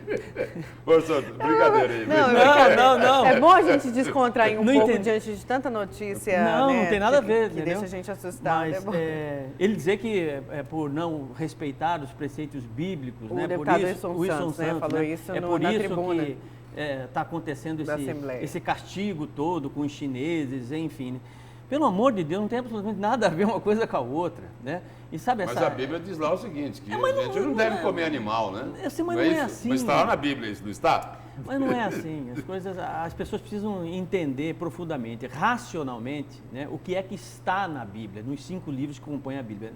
Ô, Santos, brincadeira aí. Não. É bom a gente descontrair um pouco diante de tanta notícia, não tem nada a ver, que deixa a gente assustado. Mas ele dizer que por não respeitar os preceitos bíblicos, o né? deputado Por isso, Wilson Santos falou isso por na isso tribuna que está acontecendo esse castigo todo com os chineses, enfim. Pelo amor de Deus, não tem absolutamente nada a ver uma coisa com a outra, né? E sabe Mas a Bíblia diz lá o seguinte, que a gente não deve comer animal, né? Mas não é assim. Mas está lá na Bíblia isso, não está? Mas não é assim. As pessoas precisam entender profundamente, racionalmente, né, o que é que está na Bíblia, nos 5 livros que compõem a Bíblia.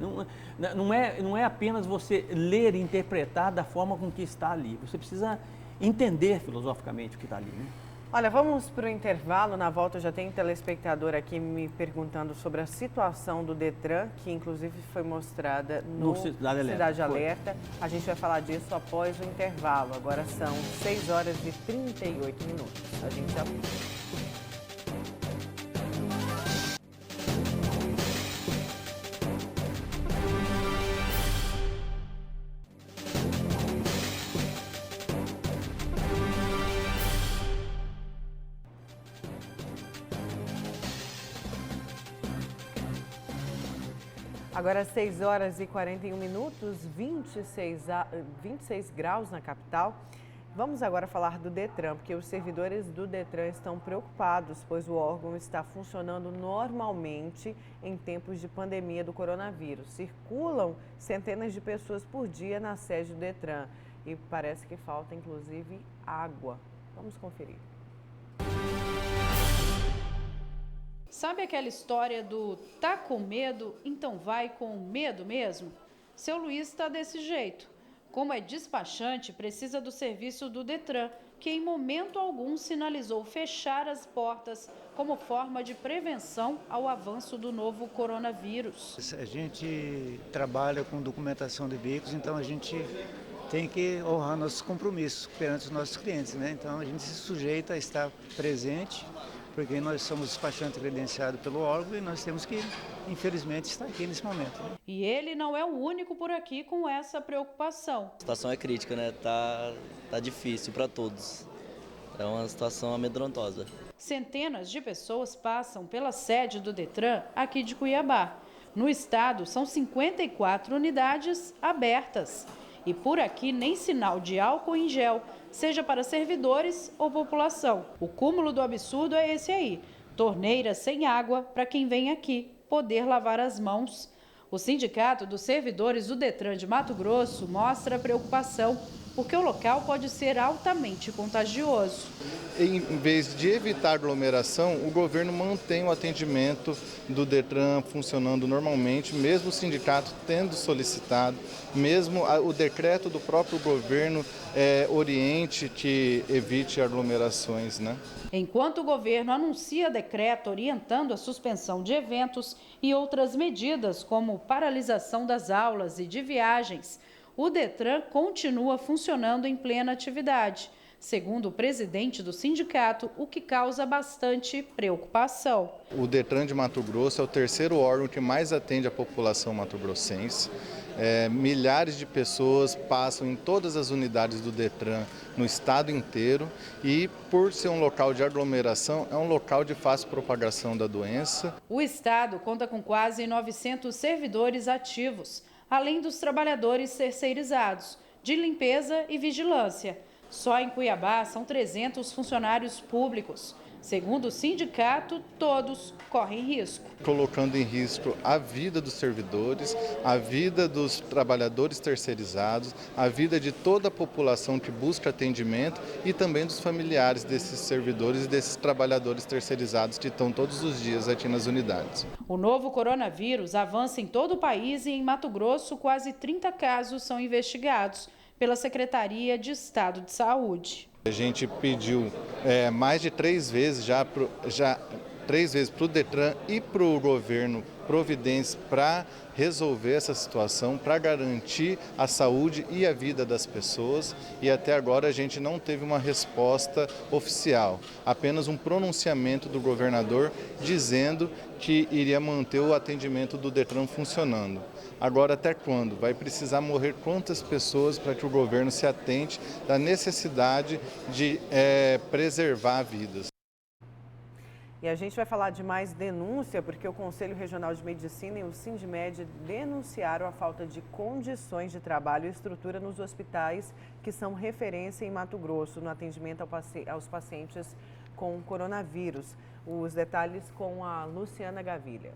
Não é apenas você ler e interpretar da forma com que está ali. Você precisa entender filosoficamente o que está ali, né? Olha, vamos para o intervalo. Na volta já tem telespectador aqui me perguntando sobre a situação do Detran, que inclusive foi mostrada no Cidade Alerta. A gente vai falar disso após o intervalo. Agora são 6h38. A gente já... Agora 6 horas e 41 minutos, 26 graus na capital. Vamos agora falar do Detran, porque os servidores do Detran estão preocupados, pois o órgão está funcionando normalmente em tempos de pandemia do coronavírus. Circulam centenas de pessoas por dia na sede do Detran e parece que falta, inclusive, água. Vamos conferir. Sabe aquela história do tá com medo, então vai com medo mesmo? Seu Luiz está desse jeito. Como é despachante, precisa do serviço do Detran, que em momento algum sinalizou fechar as portas como forma de prevenção ao avanço do novo coronavírus. A gente trabalha com documentação de veículos, então a gente tem que honrar nossos compromissos perante os nossos clientes, né? Então a gente se sujeita a estar presente, porque nós somos despachantes credenciados pelo órgão e nós temos que, infelizmente, estar aqui nesse momento. Né? E ele não é o único por aqui com essa preocupação. A situação é crítica, né? Tá difícil para todos. É uma situação amedrontosa. Centenas de pessoas passam pela sede do Detran aqui de Cuiabá. No estado, são 54 unidades abertas. E por aqui nem sinal de álcool em gel, seja para servidores ou população. O cúmulo do absurdo é esse aí, torneira sem água para quem vem aqui poder lavar as mãos. O Sindicato dos Servidores do Detran de Mato Grosso mostra preocupação, porque o local pode ser altamente contagioso. Em vez de evitar aglomeração, o governo mantém o atendimento do Detran funcionando normalmente, mesmo o sindicato tendo solicitado, mesmo o decreto do próprio governo oriente que evite aglomerações, né? Enquanto o governo anuncia decreto orientando a suspensão de eventos e outras medidas, como paralisação das aulas e de viagens, o Detran continua funcionando em plena atividade, segundo o presidente do sindicato, o que causa bastante preocupação. O Detran de Mato Grosso é o terceiro órgão que mais atende a população mato-grossense. Milhares de pessoas passam em todas as unidades do Detran no estado inteiro e, por ser um local de aglomeração, é um local de fácil propagação da doença. O estado conta com quase 900 servidores ativos, além dos trabalhadores terceirizados, de limpeza e vigilância. Só em Cuiabá são 300 funcionários públicos. Segundo o sindicato, todos correm risco. Colocando em risco a vida dos servidores, a vida dos trabalhadores terceirizados, a vida de toda a população que busca atendimento e também dos familiares desses servidores e desses trabalhadores terceirizados que estão todos os dias aqui nas unidades. O novo coronavírus avança em todo o país e em Mato Grosso quase 30 casos são investigados pela Secretaria de Estado de Saúde. A gente pediu mais de 3 vezes para o Detran e para o governo providências para resolver essa situação, para garantir a saúde e a vida das pessoas, e até agora a gente não teve uma resposta oficial, apenas um pronunciamento do governador dizendo que iria manter o atendimento do Detran funcionando. Agora, até quando? Vai precisar morrer quantas pessoas para que o governo se atente da necessidade de preservar vidas? E a gente vai falar de mais denúncia, porque o Conselho Regional de Medicina e o Sindmed denunciaram a falta de condições de trabalho e estrutura nos hospitais que são referência em Mato Grosso no atendimento aos pacientes com coronavírus. Os detalhes com a Luciana Gavilha.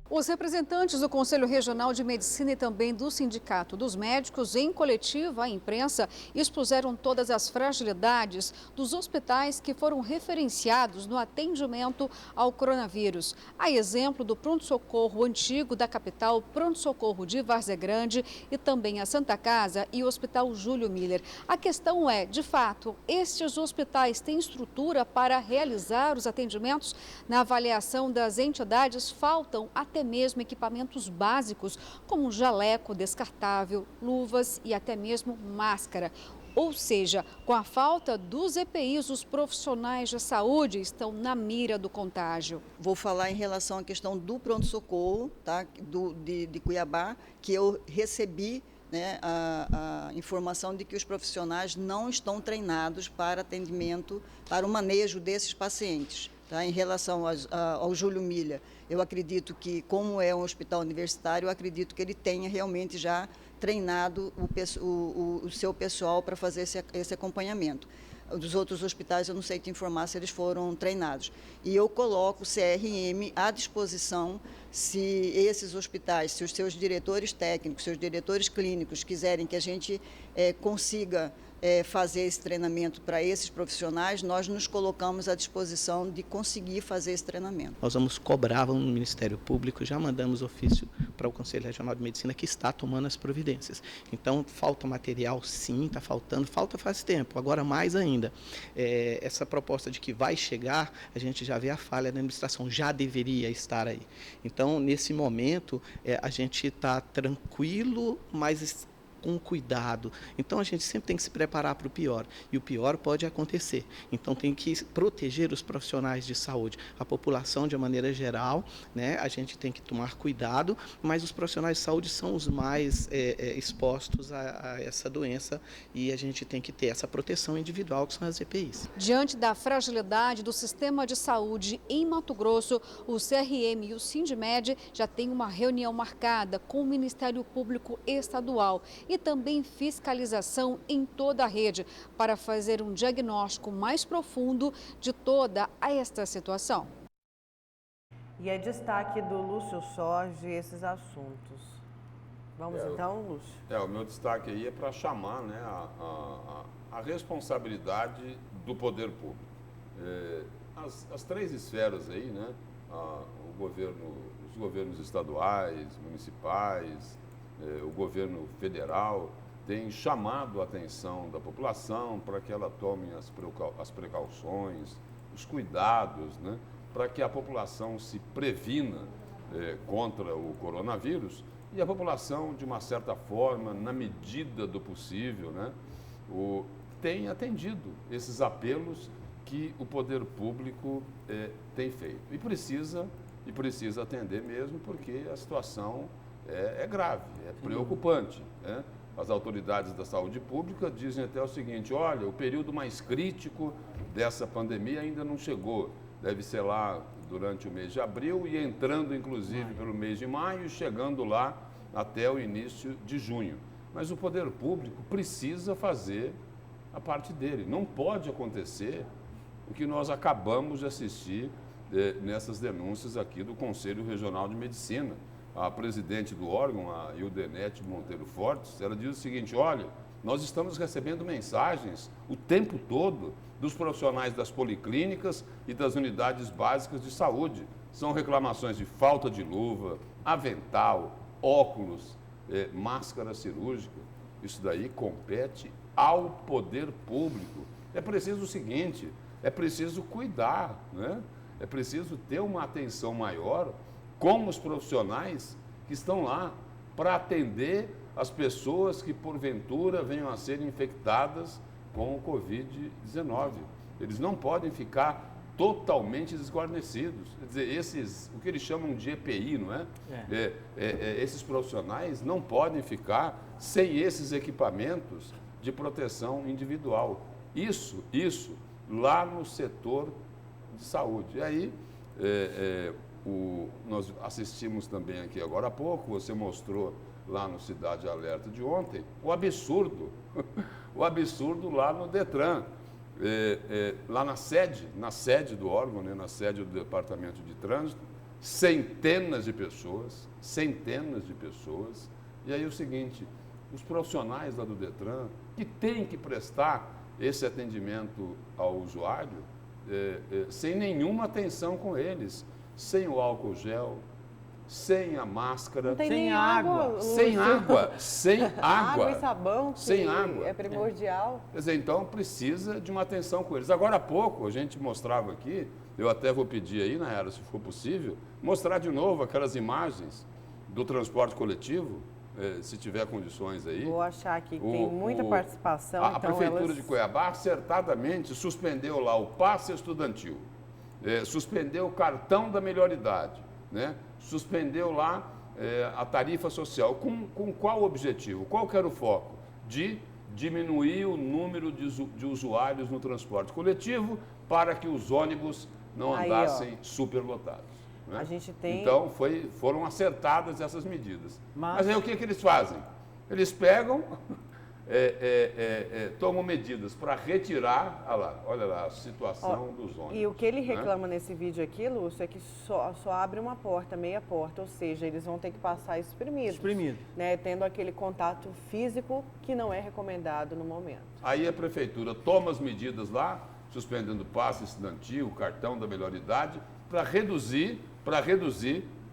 Os representantes do Conselho Regional de Medicina e também do Sindicato dos Médicos, em coletiva à imprensa, expuseram todas as fragilidades dos hospitais que foram referenciados no atendimento ao coronavírus. A exemplo do pronto-socorro antigo da capital, pronto-socorro de Várzea Grande e também a Santa Casa e o Hospital Júlio Miller. A questão é, de fato, estes hospitais têm estrutura para realizar os atendimentos? Na avaliação das entidades, faltam até mesmo equipamentos básicos, como jaleco descartável, luvas e até mesmo máscara. Ou seja, com a falta dos EPIs, os profissionais de saúde estão na mira do contágio. Vou falar em relação à questão do pronto-socorro, tá? de Cuiabá, que eu recebi, né, a informação de que os profissionais não estão treinados para atendimento, para o manejo desses pacientes. Tá? Em relação ao Júlio Milha, eu acredito que, como é um hospital universitário, eu acredito que ele tenha realmente já treinado o seu pessoal para fazer esse acompanhamento. Dos outros hospitais, eu não sei te informar se eles foram treinados. E eu coloco o CRM à disposição se esses hospitais, se os seus diretores técnicos, seus diretores clínicos quiserem que a gente consiga fazer esse treinamento para esses profissionais, nós nos colocamos à disposição de conseguir fazer esse treinamento. Nós vamos cobrar, vamos no Ministério Público, já mandamos ofício para o Conselho Regional de Medicina que está tomando as providências. Então, falta material, sim, está faltando, falta faz tempo, agora mais ainda. Essa proposta de que vai chegar, a gente já vê a falha da administração, já deveria estar aí. Então, nesse momento, a gente está tranquilo, mas com cuidado. Então, a gente sempre tem que se preparar para o pior. E o pior pode acontecer. Então, tem que proteger os profissionais de saúde. A população, de maneira geral, né, a gente tem que tomar cuidado, mas os profissionais de saúde são os mais expostos a essa doença e a gente tem que ter essa proteção individual, que são as EPIs. Diante da fragilidade do sistema de saúde em Mato Grosso, o CRM e o Sindmed já têm uma reunião marcada com o Ministério Público Estadual e também fiscalização em toda a rede para fazer um diagnóstico mais profundo de toda esta situação. E é destaque do Lúcio Sorge esses assuntos. Vamos então, Lúcio? O meu destaque aí é para chamar, né, a responsabilidade do poder público. As três esferas aí, né, os governos estaduais, municipais, o governo federal tem chamado a atenção da população para que ela tome as precauções, os cuidados, né, para que a população se previna contra o coronavírus e a população, de uma certa forma, na medida do possível, né, tem atendido esses apelos que o poder público tem feito. E precisa atender mesmo, porque a situação é grave, é preocupante, né? As autoridades da saúde pública dizem até o seguinte: olha, o período mais crítico dessa pandemia ainda não chegou. Deve ser lá durante o mês de abril e entrando, inclusive, pelo mês de maio e chegando lá até o início de junho. Mas o poder público precisa fazer a parte dele. Não pode acontecer o que nós acabamos de assistir nessas denúncias aqui do Conselho Regional de Medicina. A presidente do órgão, a Ildenete Monteiro Fortes, ela diz o seguinte: olha, nós estamos recebendo mensagens o tempo todo dos profissionais das policlínicas e das unidades básicas de saúde. São reclamações de falta de luva, avental, óculos, máscara cirúrgica. Isso daí compete ao poder público. É preciso o seguinte, é preciso cuidar, né? É preciso ter uma atenção maior com os profissionais que estão lá para atender as pessoas que, porventura, venham a ser infectadas com o Covid-19. Eles não podem ficar totalmente desguarnecidos. Quer dizer, o que eles chamam de EPI, não é? Esses profissionais não podem ficar sem esses equipamentos de proteção individual. Isso lá no setor de saúde. E aí, nós assistimos também aqui agora há pouco, você mostrou lá no Cidade Alerta de ontem, o absurdo lá no Detran, lá na sede do órgão, né, na sede do Departamento de Trânsito, centenas de pessoas, e aí o seguinte, os profissionais lá do Detran, que têm que prestar esse atendimento ao usuário, sem nenhuma atenção com eles, sem o álcool gel, sem a máscara, sem água. Água e sabão, sem água. É primordial. Quer dizer, então precisa de uma atenção com eles. Agora há pouco a gente mostrava aqui, eu até vou pedir aí, Nayara, se for possível, mostrar de novo aquelas imagens do transporte coletivo, se tiver condições aí. Vou achar aqui que tem muita participação. A Prefeitura de Cuiabá acertadamente suspendeu lá o passe estudantil. Suspendeu o cartão da melhor idade, né? Suspendeu lá a tarifa social. Com qual objetivo? Qual que era o foco? De diminuir o número de usuários no transporte coletivo para que os ônibus não Aí, andassem superlotados. Né? A gente tem... Então, foram acertadas essas medidas. Mas aí o que eles fazem? Eles pegam, tomam medidas para retirar, olha lá, a situação dos ônibus. E o que ele reclama nesse vídeo aqui, Lúcio, é que só abre uma porta, meia porta, ou seja, eles vão ter que passar espremidos. Né, tendo aquele contato físico que não é recomendado no momento. Aí a prefeitura toma as medidas lá, suspendendo o passe estudantil, o cartão da melhor idade, para reduzir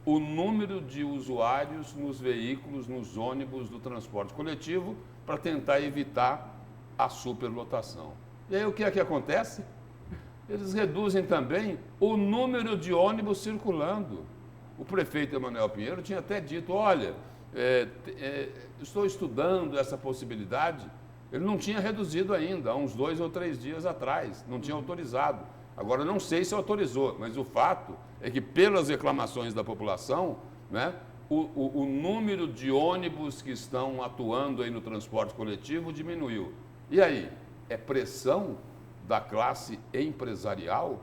o número de usuários nos veículos, nos ônibus do transporte coletivo, para tentar evitar a superlotação. E aí o que é que acontece? Eles reduzem também o número de ônibus circulando. O prefeito Emanuel Pinheiro tinha até dito, olha, estou estudando essa possibilidade. Ele não tinha reduzido ainda, há uns 2 ou 3 dias atrás, não tinha autorizado. Agora, não sei se autorizou, mas o fato é que, pelas reclamações da população, né, o número de ônibus que estão atuando aí no transporte coletivo diminuiu. E aí, é pressão da classe empresarial?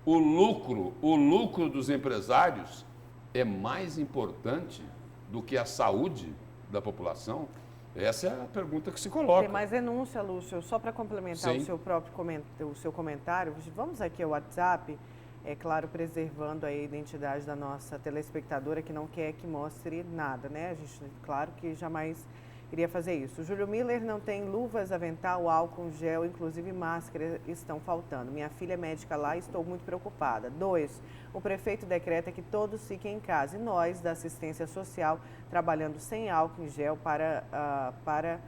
O lucro dos empresários é mais importante do que a saúde da população? Essa é a pergunta que se coloca. Tem mais denúncia, Lúcio. Só para complementar o seu comentário, vamos aqui ao WhatsApp, é claro, preservando a identidade da nossa telespectadora, que não quer que mostre nada, né? A gente, claro que jamais iria fazer isso. O Júlio Miller não tem luvas, avental, álcool, gel, inclusive máscara estão faltando. Minha filha é médica lá e estou muito preocupada. 2, o prefeito decreta que todos fiquem em casa e nós, da assistência social, trabalhando sem álcool em gel para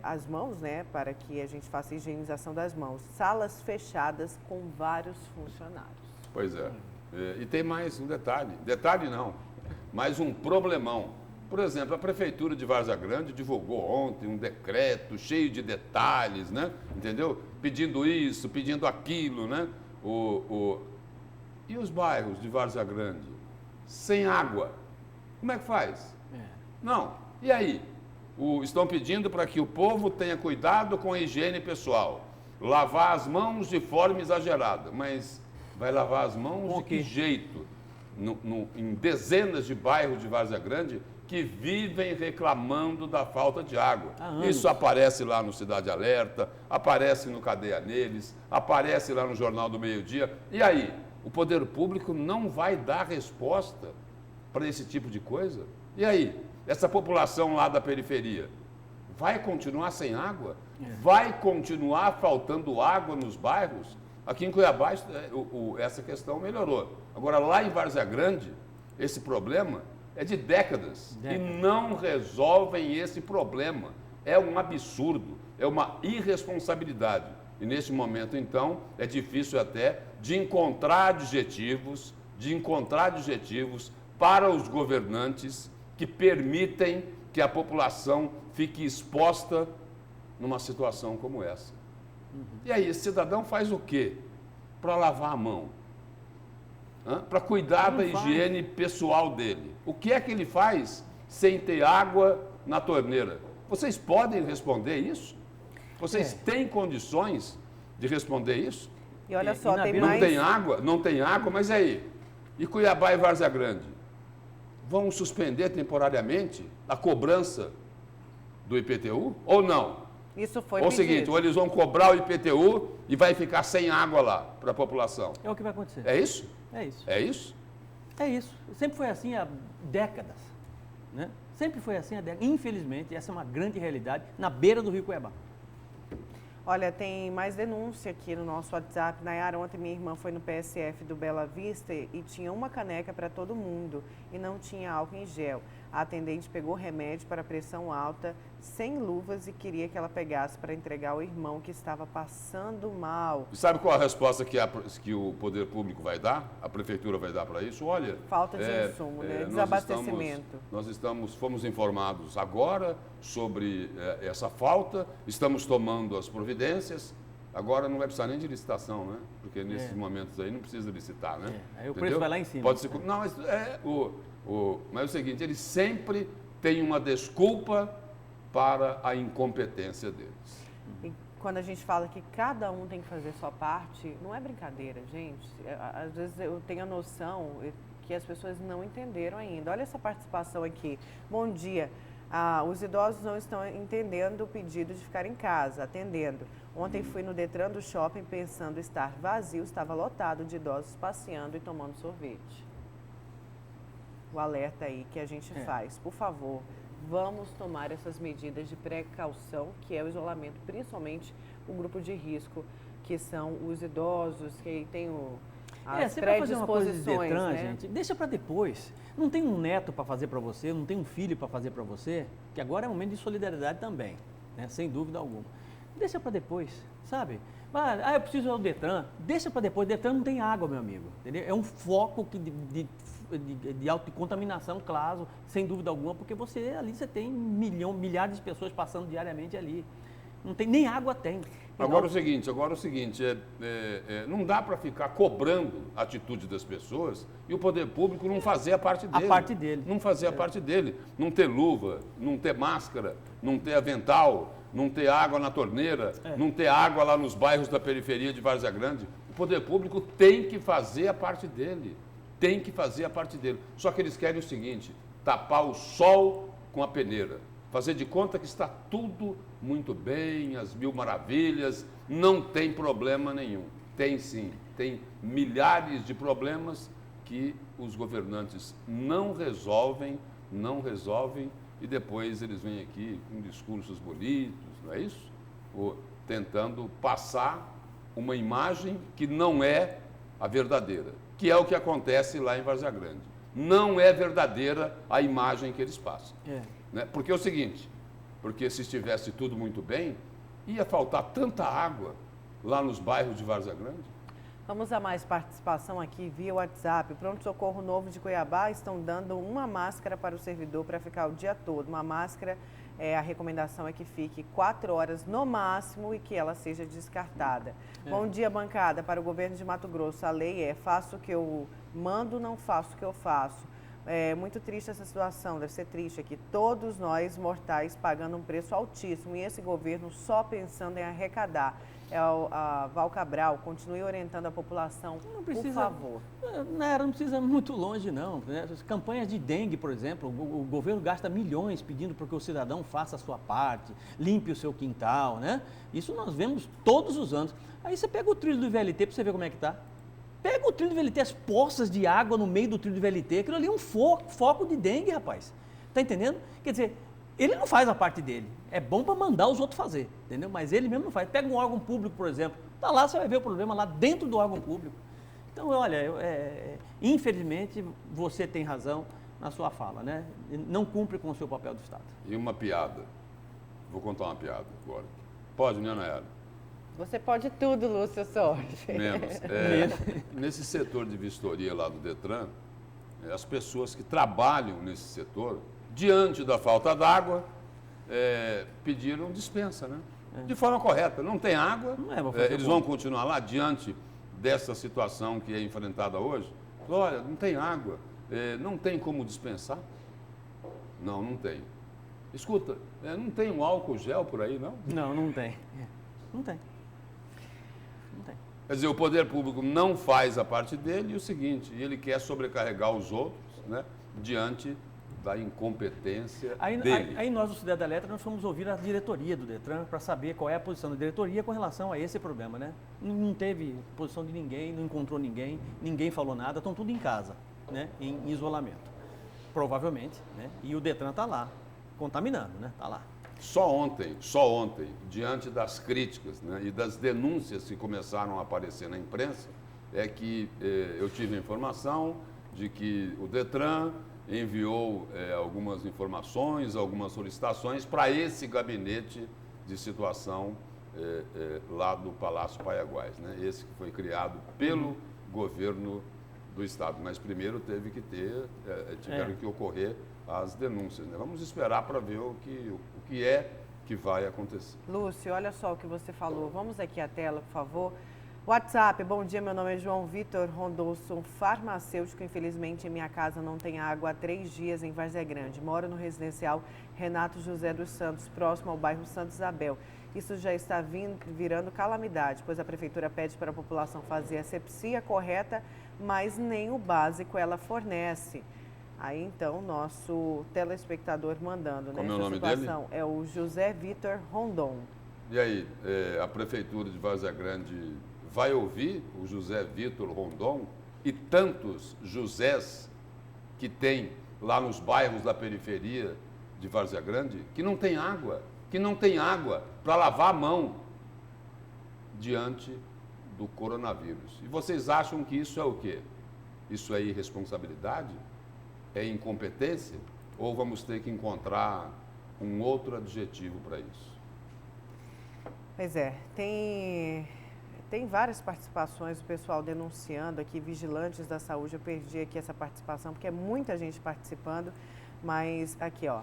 as mãos, né? Para que a gente faça a higienização das mãos. Salas fechadas com vários funcionários. Pois é. E tem mais um detalhe. Detalhe não, mais um problemão. Por exemplo, a Prefeitura de Várzea Grande divulgou ontem um decreto cheio de detalhes, né? Entendeu? Pedindo isso, pedindo aquilo, né? E os bairros de Várzea Grande? Sem água. Como é que faz? Não. E aí? Estão pedindo para que o povo tenha cuidado com a higiene pessoal. Lavar as mãos de forma exagerada. Mas vai lavar as mãos de que jeito? Em dezenas de bairros de Várzea Grande que vivem reclamando da falta de água. Isso aparece lá no Cidade Alerta, aparece no Cadeia Neles, aparece lá no Jornal do Meio-Dia. E aí? O poder público não vai dar resposta para esse tipo de coisa? E aí? Essa população lá da periferia vai continuar sem água? Vai continuar faltando água nos bairros? Aqui em Cuiabá, essa questão melhorou. Agora, lá em Várzea Grande, esse problema é de décadas e não resolvem esse problema. É um absurdo, é uma irresponsabilidade. E nesse momento, então, é difícil até de encontrar adjetivos para os governantes que permitem que a população fique exposta numa situação como essa. E aí, esse cidadão faz o quê? Para lavar a mão? Para cuidar da higiene pessoal dele. O que é que ele faz sem ter água na torneira? Vocês podem responder isso? Vocês têm condições de responder isso? E olha só, tem mais... Não tem água, mas aí? E Cuiabá e Várzea Grande? Vão suspender temporariamente a cobrança do IPTU ou não? Isso foi Ou o seguinte, ou eles vão cobrar o IPTU e vai ficar sem água lá para a população. É o que vai acontecer. É isso? É isso. É isso? É isso. Sempre foi assim há décadas. Né? Sempre foi assim há décadas. Infelizmente, essa é uma grande realidade na beira do Rio Cuiabá. Olha, tem mais denúncia aqui no nosso WhatsApp. Nayara, ontem minha irmã foi no PSF do Bela Vista e tinha uma caneca para todo mundo e não tinha álcool em gel. A atendente pegou remédio para pressão alta, sem luvas, e queria que ela pegasse para entregar ao irmão que estava passando mal. E sabe qual a resposta que o poder público vai dar? A prefeitura vai dar para isso? Olha... Falta de insumo, né? Desabastecimento. Fomos informados agora sobre essa falta, estamos tomando as providêncies. Agora não vai precisar nem de licitação, né? Porque nesses momentos aí não precisa licitar, né? Aí o preço vai lá em cima. Pode ser... Não, mas mas é o seguinte, eles sempre têm uma desculpa para a incompetência deles. quando a gente fala que cada um tem que fazer sua parte, não é brincadeira, gente. Às vezes eu tenho a noção que as pessoas não entenderam ainda. Olha essa participação aqui. Bom dia. Os idosos não estão entendendo o pedido de ficar em casa, atendendo. Ontem fui no Detran do shopping pensando estar vazio, estava lotado de idosos passeando e tomando sorvete. O alerta aí que a gente faz. Por favor, vamos tomar essas medidas de precaução, que é o isolamento, principalmente o grupo de risco, que são os idosos, que tem as você vai fazer uma coisa de predisposições, Detran, né? gente, deixa para depois. Não tem um neto para fazer para você, não tem um filho para fazer para você, que agora é um momento de solidariedade também, né? Sem dúvida alguma. Deixa para depois, sabe? Eu preciso ir ao Detran, deixa para depois. Detran não tem água, meu amigo, entendeu? É um foco de autocontaminação, claro, sem dúvida alguma, porque ali você tem milhares de pessoas passando diariamente ali. Não tem, nem água tem. Agora o seguinte, não dá para ficar cobrando a atitude das pessoas e o poder público não fazer a parte dele. A parte dele. Não fazer a parte dele. Não ter luva, não ter máscara, não ter avental, não ter água na torneira, não ter água lá nos bairros da periferia de Várzea Grande. O poder público tem que fazer a parte dele. Tem que fazer a parte dele. Só que eles querem o seguinte, tapar o sol com a peneira. Fazer de conta que está tudo muito bem, as mil maravilhas, não tem problema nenhum. Tem sim, tem milhares de problemas que os governantes não resolvem e depois eles vêm aqui com discursos bonitos, não é isso? Tentando passar uma imagem que não é a verdadeira, que é o que acontece lá em Várzea Grande. Não é verdadeira a imagem que eles passam. Né? Porque é o seguinte, porque se estivesse tudo muito bem, ia faltar tanta água lá nos bairros de Várzea Grande. Vamos a mais participação aqui via WhatsApp. O Pronto-Socorro Novo de Cuiabá estão dando uma máscara para o servidor para ficar o dia todo. Uma máscara, a recomendação é que fique 4 horas no máximo e que ela seja descartada. Bom dia, bancada. Para o governo de Mato Grosso, a lei é faço o que eu mando, não faço o que eu faço. É muito triste essa situação, deve ser triste aqui. Todos nós, mortais, pagando um preço altíssimo e esse governo só pensando em arrecadar. A Val Cabral, continue orientando a população, por favor. Não precisa ir muito longe, não. As campanhas de dengue, por exemplo, o governo gasta milhões pedindo para que o cidadão faça a sua parte, limpe o seu quintal, né? Isso nós vemos todos os anos. Aí você pega o trilho do VLT para você ver como é que está. Pega o trilho do VLT, as poças de água no meio do trilho do VLT, aquilo ali é um foco de dengue, rapaz. Tá entendendo? Quer dizer, ele não faz a parte dele. É bom para mandar os outros fazer, entendeu? Mas ele mesmo não faz. Pega um órgão público, por exemplo. Tá lá, você vai ver o problema lá dentro do órgão público. Então, olha, infelizmente, você tem razão na sua fala, né? Não cumpre com o seu papel do Estado. E uma piada. Vou contar uma piada agora. Pode, né, Nayara? Você pode tudo, Lúcio Sorge. Menos. Nesse setor de vistoria lá do Detran, as pessoas que trabalham nesse setor, diante da falta d'água, pediram dispensa, né? De forma correta. Não tem água, eles vão continuar lá diante dessa situação que é enfrentada hoje. Olha, não tem água, não tem como dispensar? Não tem. Escuta, não tem um álcool gel por aí, não? Não tem. Não tem. Quer dizer, o poder público não faz a parte dele e o seguinte, ele quer sobrecarregar os outros, né, diante da incompetência dele. Aí nós, do Cidade Alerta, nós fomos ouvir a diretoria do Detran para saber qual é a posição da diretoria com relação a esse problema, né? Não teve posição de ninguém, não encontrou ninguém falou nada, estão tudo em casa, né, em isolamento, provavelmente, né? E o Detran está lá, contaminando, né? Está lá. Só ontem, diante das críticas, né, e das denúncias que começaram a aparecer na imprensa, é que eu tive a informação de que o Detran enviou algumas informações, algumas solicitações para esse gabinete de situação lá do Palácio Paiaguás, né, esse que foi criado pelo governo do Estado. Mas primeiro tiveram que ocorrer as denúncias, né? Vamos esperar para ver o que é que vai acontecer. Lúcio, olha só o que você falou. Vamos aqui à tela, por favor. WhatsApp, bom dia, meu nome é João Vitor Rondolson, farmacêutico. Infelizmente, em minha casa não tem água há 3 dias em Várzea Grande. Moro no residencial Renato José dos Santos, próximo ao bairro Santa Isabel. isso já está virando calamidade, pois a prefeitura pede para a população fazer a asepsia correta, mas nem o básico ela fornece. Aí, então, nosso telespectador mandando, Como né? é o nome dele? É o José Vitor Rondon. E aí, a Prefeitura de Várzea Grande vai ouvir o José Vitor Rondon e tantos Josés que tem lá nos bairros da periferia de Várzea Grande, que não tem água para lavar a mão diante do coronavírus. E vocês acham que isso é o quê? Isso é irresponsabilidade? É incompetência? Ou vamos ter que encontrar um outro adjetivo para isso? Pois é, tem várias participações do pessoal denunciando aqui, vigilantes da saúde. Eu perdi aqui essa participação, porque é muita gente participando, mas aqui, ó.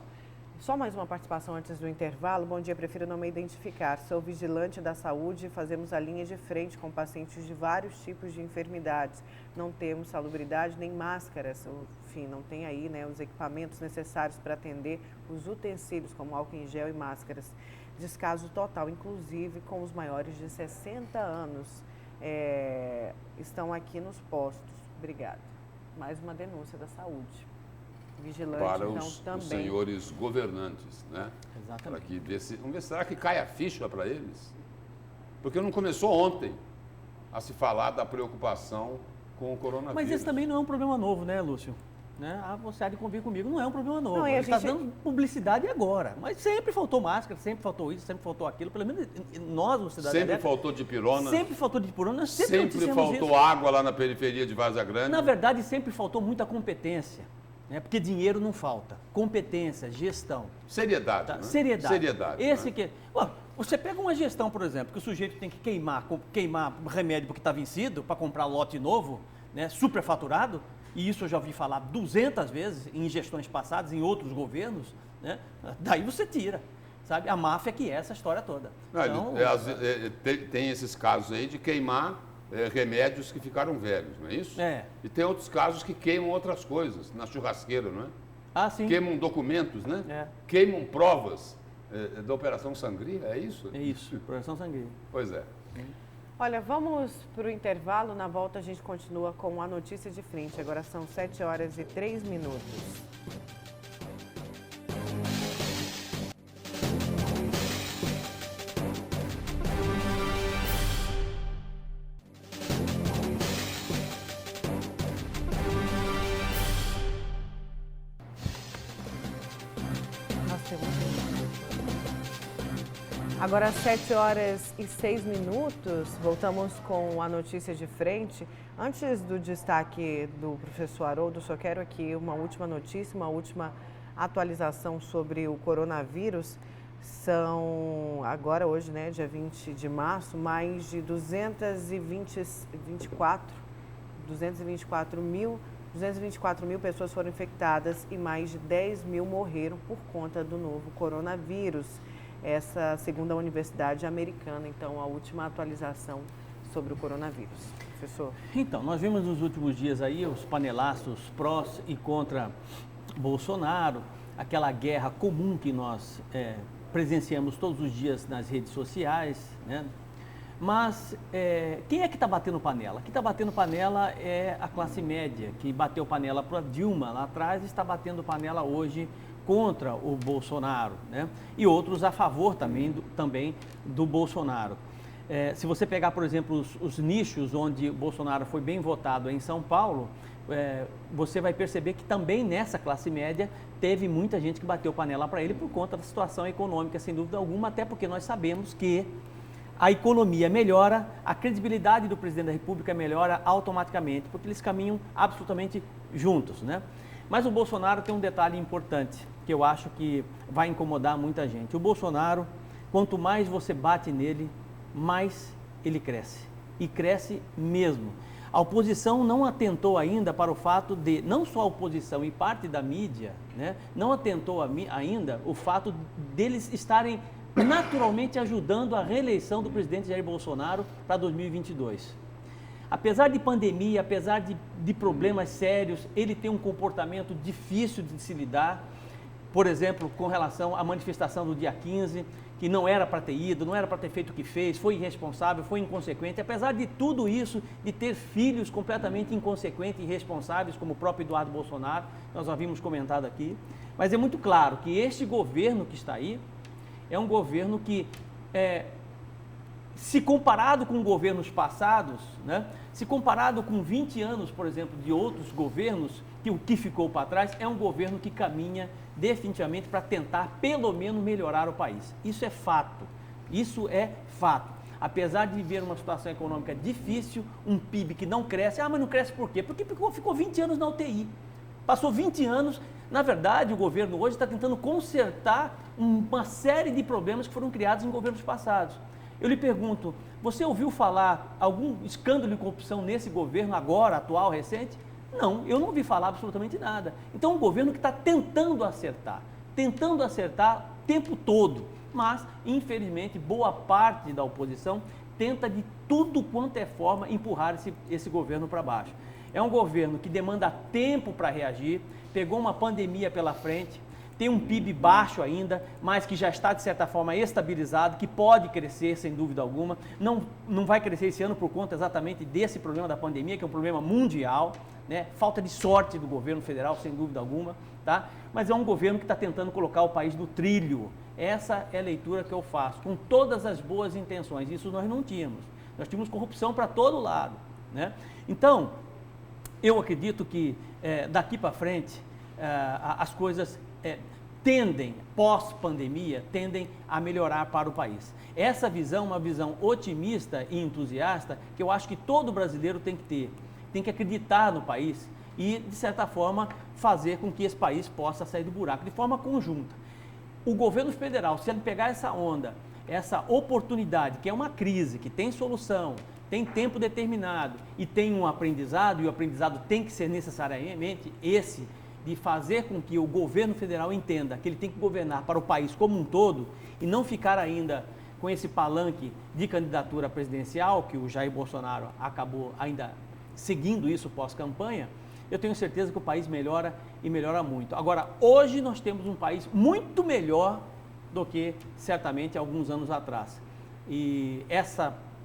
Só mais uma participação antes do intervalo. Bom dia, prefiro não me identificar. Sou vigilante da saúde, fazemos a linha de frente com pacientes de vários tipos de enfermidades. Não temos salubridade nem máscaras, enfim, não tem aí, né, os equipamentos necessários para atender os utensílios, como álcool em gel e máscaras. Descaso total, inclusive com os maiores de 60 anos estão aqui nos postos. Obrigada. Mais uma denúncia da saúde. Vigilante, para então, os também. senhores governantes, né? Exatamente. Vamos ver, será que cai a ficha para eles? Porque não começou ontem a se falar da preocupação com o coronavírus. Mas esse também não é um problema novo, né, Lúcio? Né? Você há de convir comigo, não é um problema novo. Não, A gente está dando publicidade agora. Mas sempre faltou máscara, sempre faltou isso, sempre faltou aquilo. Pelo menos nós, os cidadãos. Sempre faltou dipirona. Sempre faltou dipirona. Sempre faltou isso. água lá na periferia de Várzea Grande. Na verdade, sempre faltou muita competência. Né? Porque dinheiro não falta. Competência, gestão. Seriedade. Tá? Né? Seriedade. Esse né? que. Bom, você pega uma gestão, por exemplo, que o sujeito tem que queimar remédio porque está vencido para comprar lote novo, né? Superfaturado. E isso eu já ouvi falar 200 vezes em gestões passadas, em outros governos, né? Daí você tira, sabe? A máfia que é essa história toda. Não, então, tem esses casos aí de queimar remédios que ficaram velhos, não é isso? É. E tem outros casos que queimam outras coisas, na churrasqueira, não é? Ah, sim. Queimam documentos, né? É. Queimam provas da Operação Sangria, é isso? É isso, Operação Sangria. Pois é. Olha, vamos para o intervalo. Na volta a gente continua com a notícia de frente. Agora são 7h03. Agora, 7h06, voltamos com a notícia de frente. Antes do destaque do professor Haroldo, só quero aqui uma última notícia, uma última atualização sobre o coronavírus. São, agora hoje, né, dia 20 de março, mais de 224 mil pessoas foram infectadas e mais de 10 mil morreram por conta do novo coronavírus. Essa segundo a Universidade Americana, então, a última atualização sobre o coronavírus. Professor. Então, nós vimos nos últimos dias aí os panelaços prós e contra Bolsonaro, aquela guerra comum que nós presenciamos todos os dias nas redes sociais, né? Mas quem é que está batendo panela? Quem está batendo panela é a classe média, que bateu panela para Dilma lá atrás e está batendo panela hoje contra o Bolsonaro, né? E outros a favor também do Bolsonaro. Se você pegar, por exemplo, os nichos onde o Bolsonaro foi bem votado em São Paulo, você vai perceber que também nessa classe média teve muita gente que bateu panela para ele por conta da situação econômica, sem dúvida alguma, até porque nós sabemos que a economia melhora, a credibilidade do presidente da República melhora automaticamente, porque eles caminham absolutamente juntos, né? Mas o Bolsonaro tem um detalhe importante, que eu acho que vai incomodar muita gente. O Bolsonaro, quanto mais você bate nele, mais ele cresce. E cresce mesmo. A oposição não atentou ainda para o fato de, não só a oposição e parte da mídia, né, não atentou ainda o fato deles estarem naturalmente ajudando a reeleição do presidente Jair Bolsonaro para 2022. Apesar de pandemia, apesar de problemas sérios, ele tem um comportamento difícil de se lidar. Por exemplo, com relação à manifestação do dia 15, que não era para ter ido, não era para ter feito o que fez, foi irresponsável, foi inconsequente. Apesar de tudo isso, de ter filhos completamente inconsequentes e irresponsáveis, como o próprio Eduardo Bolsonaro, nós havíamos comentado aqui. Mas é muito claro que este governo que está aí é um governo que, se comparado com governos passados, né, se comparado com 20 anos, por exemplo, de outros governos, que o que ficou para trás, é um governo que caminha definitivamente para tentar, pelo menos, melhorar o país. Isso é fato. Isso é fato. Apesar de viver uma situação econômica difícil, um PIB que não cresce. Ah, mas não cresce por quê? Porque ficou 20 anos na UTI. Passou 20 anos. Na verdade, o governo hoje está tentando consertar uma série de problemas que foram criados em governos passados. Eu lhe pergunto, você ouviu falar algum escândalo de corrupção nesse governo agora, atual, recente? Não, eu não ouvi falar absolutamente nada. Então, é um governo que está tentando acertar o tempo todo. Mas, infelizmente, boa parte da oposição tenta de tudo quanto é forma empurrar esse governo para baixo. É um governo que demanda tempo para reagir, pegou uma pandemia pela frente, tem um PIB baixo ainda, mas que já está, de certa forma, estabilizado, que pode crescer, sem dúvida alguma. Não vai crescer esse ano por conta exatamente desse problema da pandemia, que é um problema mundial, né? Falta de sorte do governo federal, sem dúvida alguma, tá? Mas é um governo que está tentando colocar o país no trilho. Essa é a leitura que eu faço, com todas as boas intenções. Isso nós não tínhamos. Nós tínhamos corrupção para todo lado, né? Então, eu acredito que daqui para frente as coisas tendem, pós-pandemia, tendem a melhorar para o país. Essa visão, uma visão otimista e entusiasta, que eu acho que todo brasileiro tem que ter. Tem que acreditar no país e, de certa forma, fazer com que esse país possa sair do buraco, de forma conjunta. O governo federal, se ele pegar essa onda, essa oportunidade, que é uma crise, que tem solução, tem tempo determinado e tem um aprendizado, e o aprendizado tem que ser necessariamente esse, de fazer com que o governo federal entenda que ele tem que governar para o país como um todo e não ficar ainda com esse palanque de candidatura presidencial, que o Jair Bolsonaro acabou ainda seguindo isso pós-campanha, eu tenho certeza que o país melhora e melhora muito. Agora, hoje nós temos um país muito melhor do que certamente alguns anos atrás. E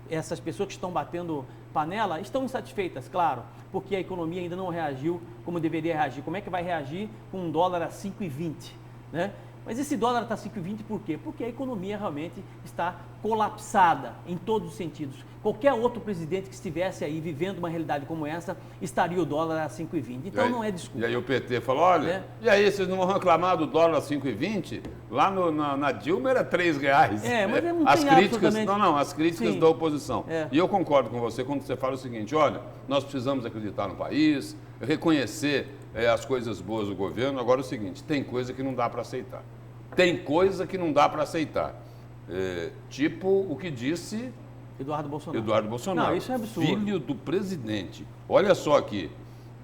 essas pessoas que estão batendo panela estão insatisfeitas, claro, porque a economia ainda não reagiu como deveria reagir. Como é que vai reagir com um dólar a 5,20, né? Mas esse dólar está 5,20 por quê? Porque a economia realmente está colapsada em todos os sentidos. Qualquer outro presidente que estivesse aí vivendo uma realidade como essa, estaria o dólar a 5,20. Então aí, não é desculpa. E aí o PT falou, olha, e aí vocês não vão reclamar do dólar a 5,20? Lá na Dilma era R$3. Mas não as tem críticas, as críticas Sim. da oposição. E eu concordo com você quando você fala o seguinte, olha, nós precisamos acreditar no país, reconhecer as coisas boas do governo. Agora é o seguinte, tem coisa que não dá para aceitar. Tem coisa que não dá para aceitar. Tipo o que disse Eduardo Bolsonaro. Não, isso é absurdo. Filho do presidente. Olha só aqui.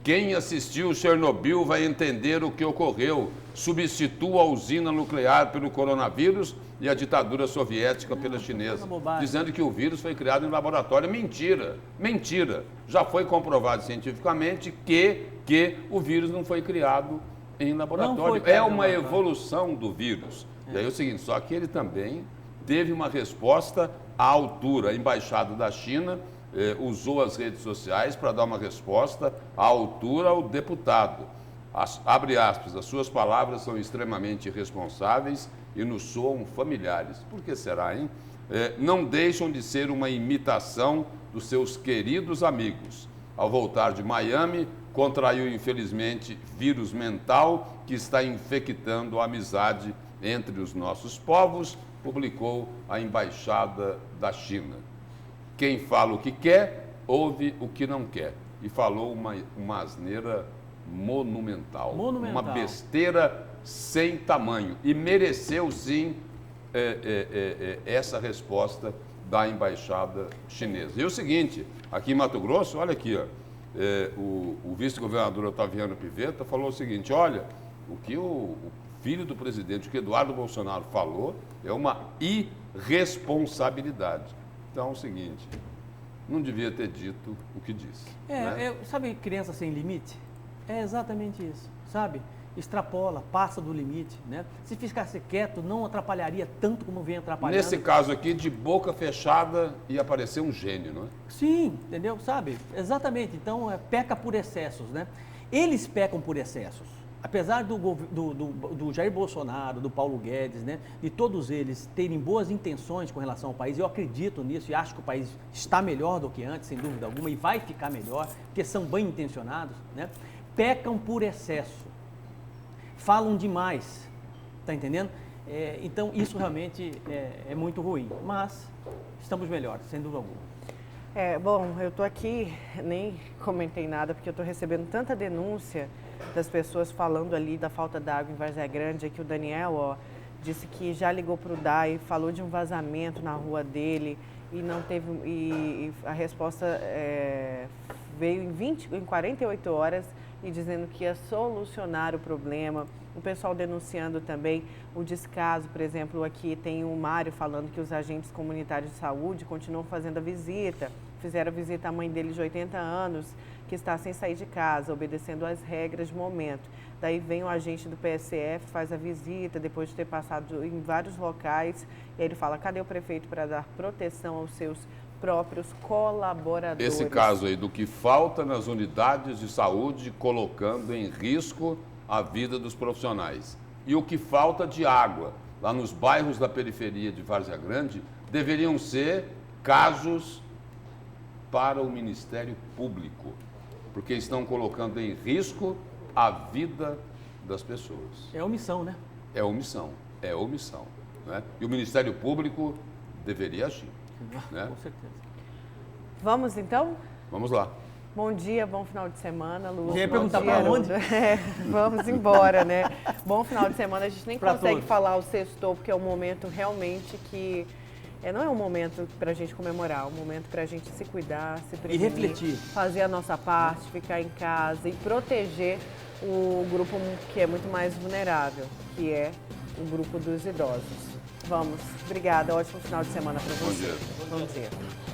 Quem assistiu Chernobyl vai entender o que ocorreu. Substitua a usina nuclear pelo coronavírus e a ditadura soviética pela chinesa. Dizendo que o vírus foi criado em laboratório. Mentira. Mentira. Já foi comprovado cientificamente que o vírus não foi criado em laboratório. É uma evolução do vírus. E aí é o seguinte, só que ele também teve uma resposta à altura. A embaixada da China usou as redes sociais para dar uma resposta à altura ao deputado. Abre aspas, as suas palavras são extremamente irresponsáveis e nos soam familiares. Por que será, hein? Não deixam de ser uma imitação dos seus queridos amigos. Ao voltar de Miami, contraiu, infelizmente, vírus mental que está infectando a amizade entre os nossos povos, publicou a Embaixada da China. Quem fala o que quer, ouve o que não quer. E falou uma asneira monumental. Uma besteira sem tamanho. E mereceu, sim, essa resposta da Embaixada Chinesa. E o seguinte, aqui em Mato Grosso, olha aqui, ó, o vice-governador Otaviano Pivetta falou o seguinte, olha, o que o filho do presidente, o que Eduardo Bolsonaro falou, é uma irresponsabilidade. Então é o seguinte, não devia ter dito o que disse. Sabe criança sem limite? É exatamente isso, sabe? extrapola, passa do limite, né? Se ficasse quieto, não atrapalharia tanto como vem atrapalhando. Nesse caso aqui, de boca fechada, ia aparecer um gênio, não é? Sim, entendeu? Sabe? Exatamente. Então, peca por excessos, né? Eles pecam por excessos. Apesar do Jair Bolsonaro, do Paulo Guedes, né, de todos eles terem boas intenções com relação ao país, eu acredito nisso e acho que o país está melhor do que antes, sem dúvida alguma, e vai ficar melhor, porque são bem intencionados, né? Pecam por excesso, falam demais, tá entendendo? Então, isso realmente é muito ruim, mas estamos melhores, sem dúvida alguma. Bom, eu estou aqui, nem comentei nada, porque eu estou recebendo tanta denúncia das pessoas falando ali da falta d'água em Várzea Grande. Aqui o Daniel, disse que já ligou para o DAI, falou de um vazamento na rua dele e não teve, e a resposta veio em 48 horas e dizendo que ia solucionar o problema. O pessoal denunciando também o descaso, por exemplo, aqui tem o Mário falando que os agentes comunitários de saúde continuam fazendo a visita, fizeram a visita à mãe dele de 80 anos, que está sem sair de casa, obedecendo às regras de momento. Daí vem o agente do PSF, faz a visita, depois de ter passado em vários locais, e aí ele fala, cadê o prefeito para dar proteção aos seus próprios colaboradores? Esse caso aí do que falta nas unidades de saúde, colocando em risco a vida dos profissionais. E o que falta de água, lá nos bairros da periferia de Várzea Grande, deveriam ser casos para o Ministério Público, porque estão colocando em risco a vida das pessoas. É omissão, né? É omissão, né? E o Ministério Público deveria agir. Né? Com certeza. Vamos então? Vamos lá. Bom dia, bom final de semana, Lu. Ia perguntar para onde? Vamos embora, né? Bom final de semana. A gente nem pra consegue todos. falar o sextou, porque é um momento realmente que... não é um momento para a gente comemorar, é um momento para a gente se cuidar, se prevenir, e refletir, fazer a nossa parte, ficar em casa e proteger o grupo que é muito mais vulnerável, que é o grupo dos idosos. Vamos, obrigada, ótimo final de semana para você. Bom dia. Bom dia.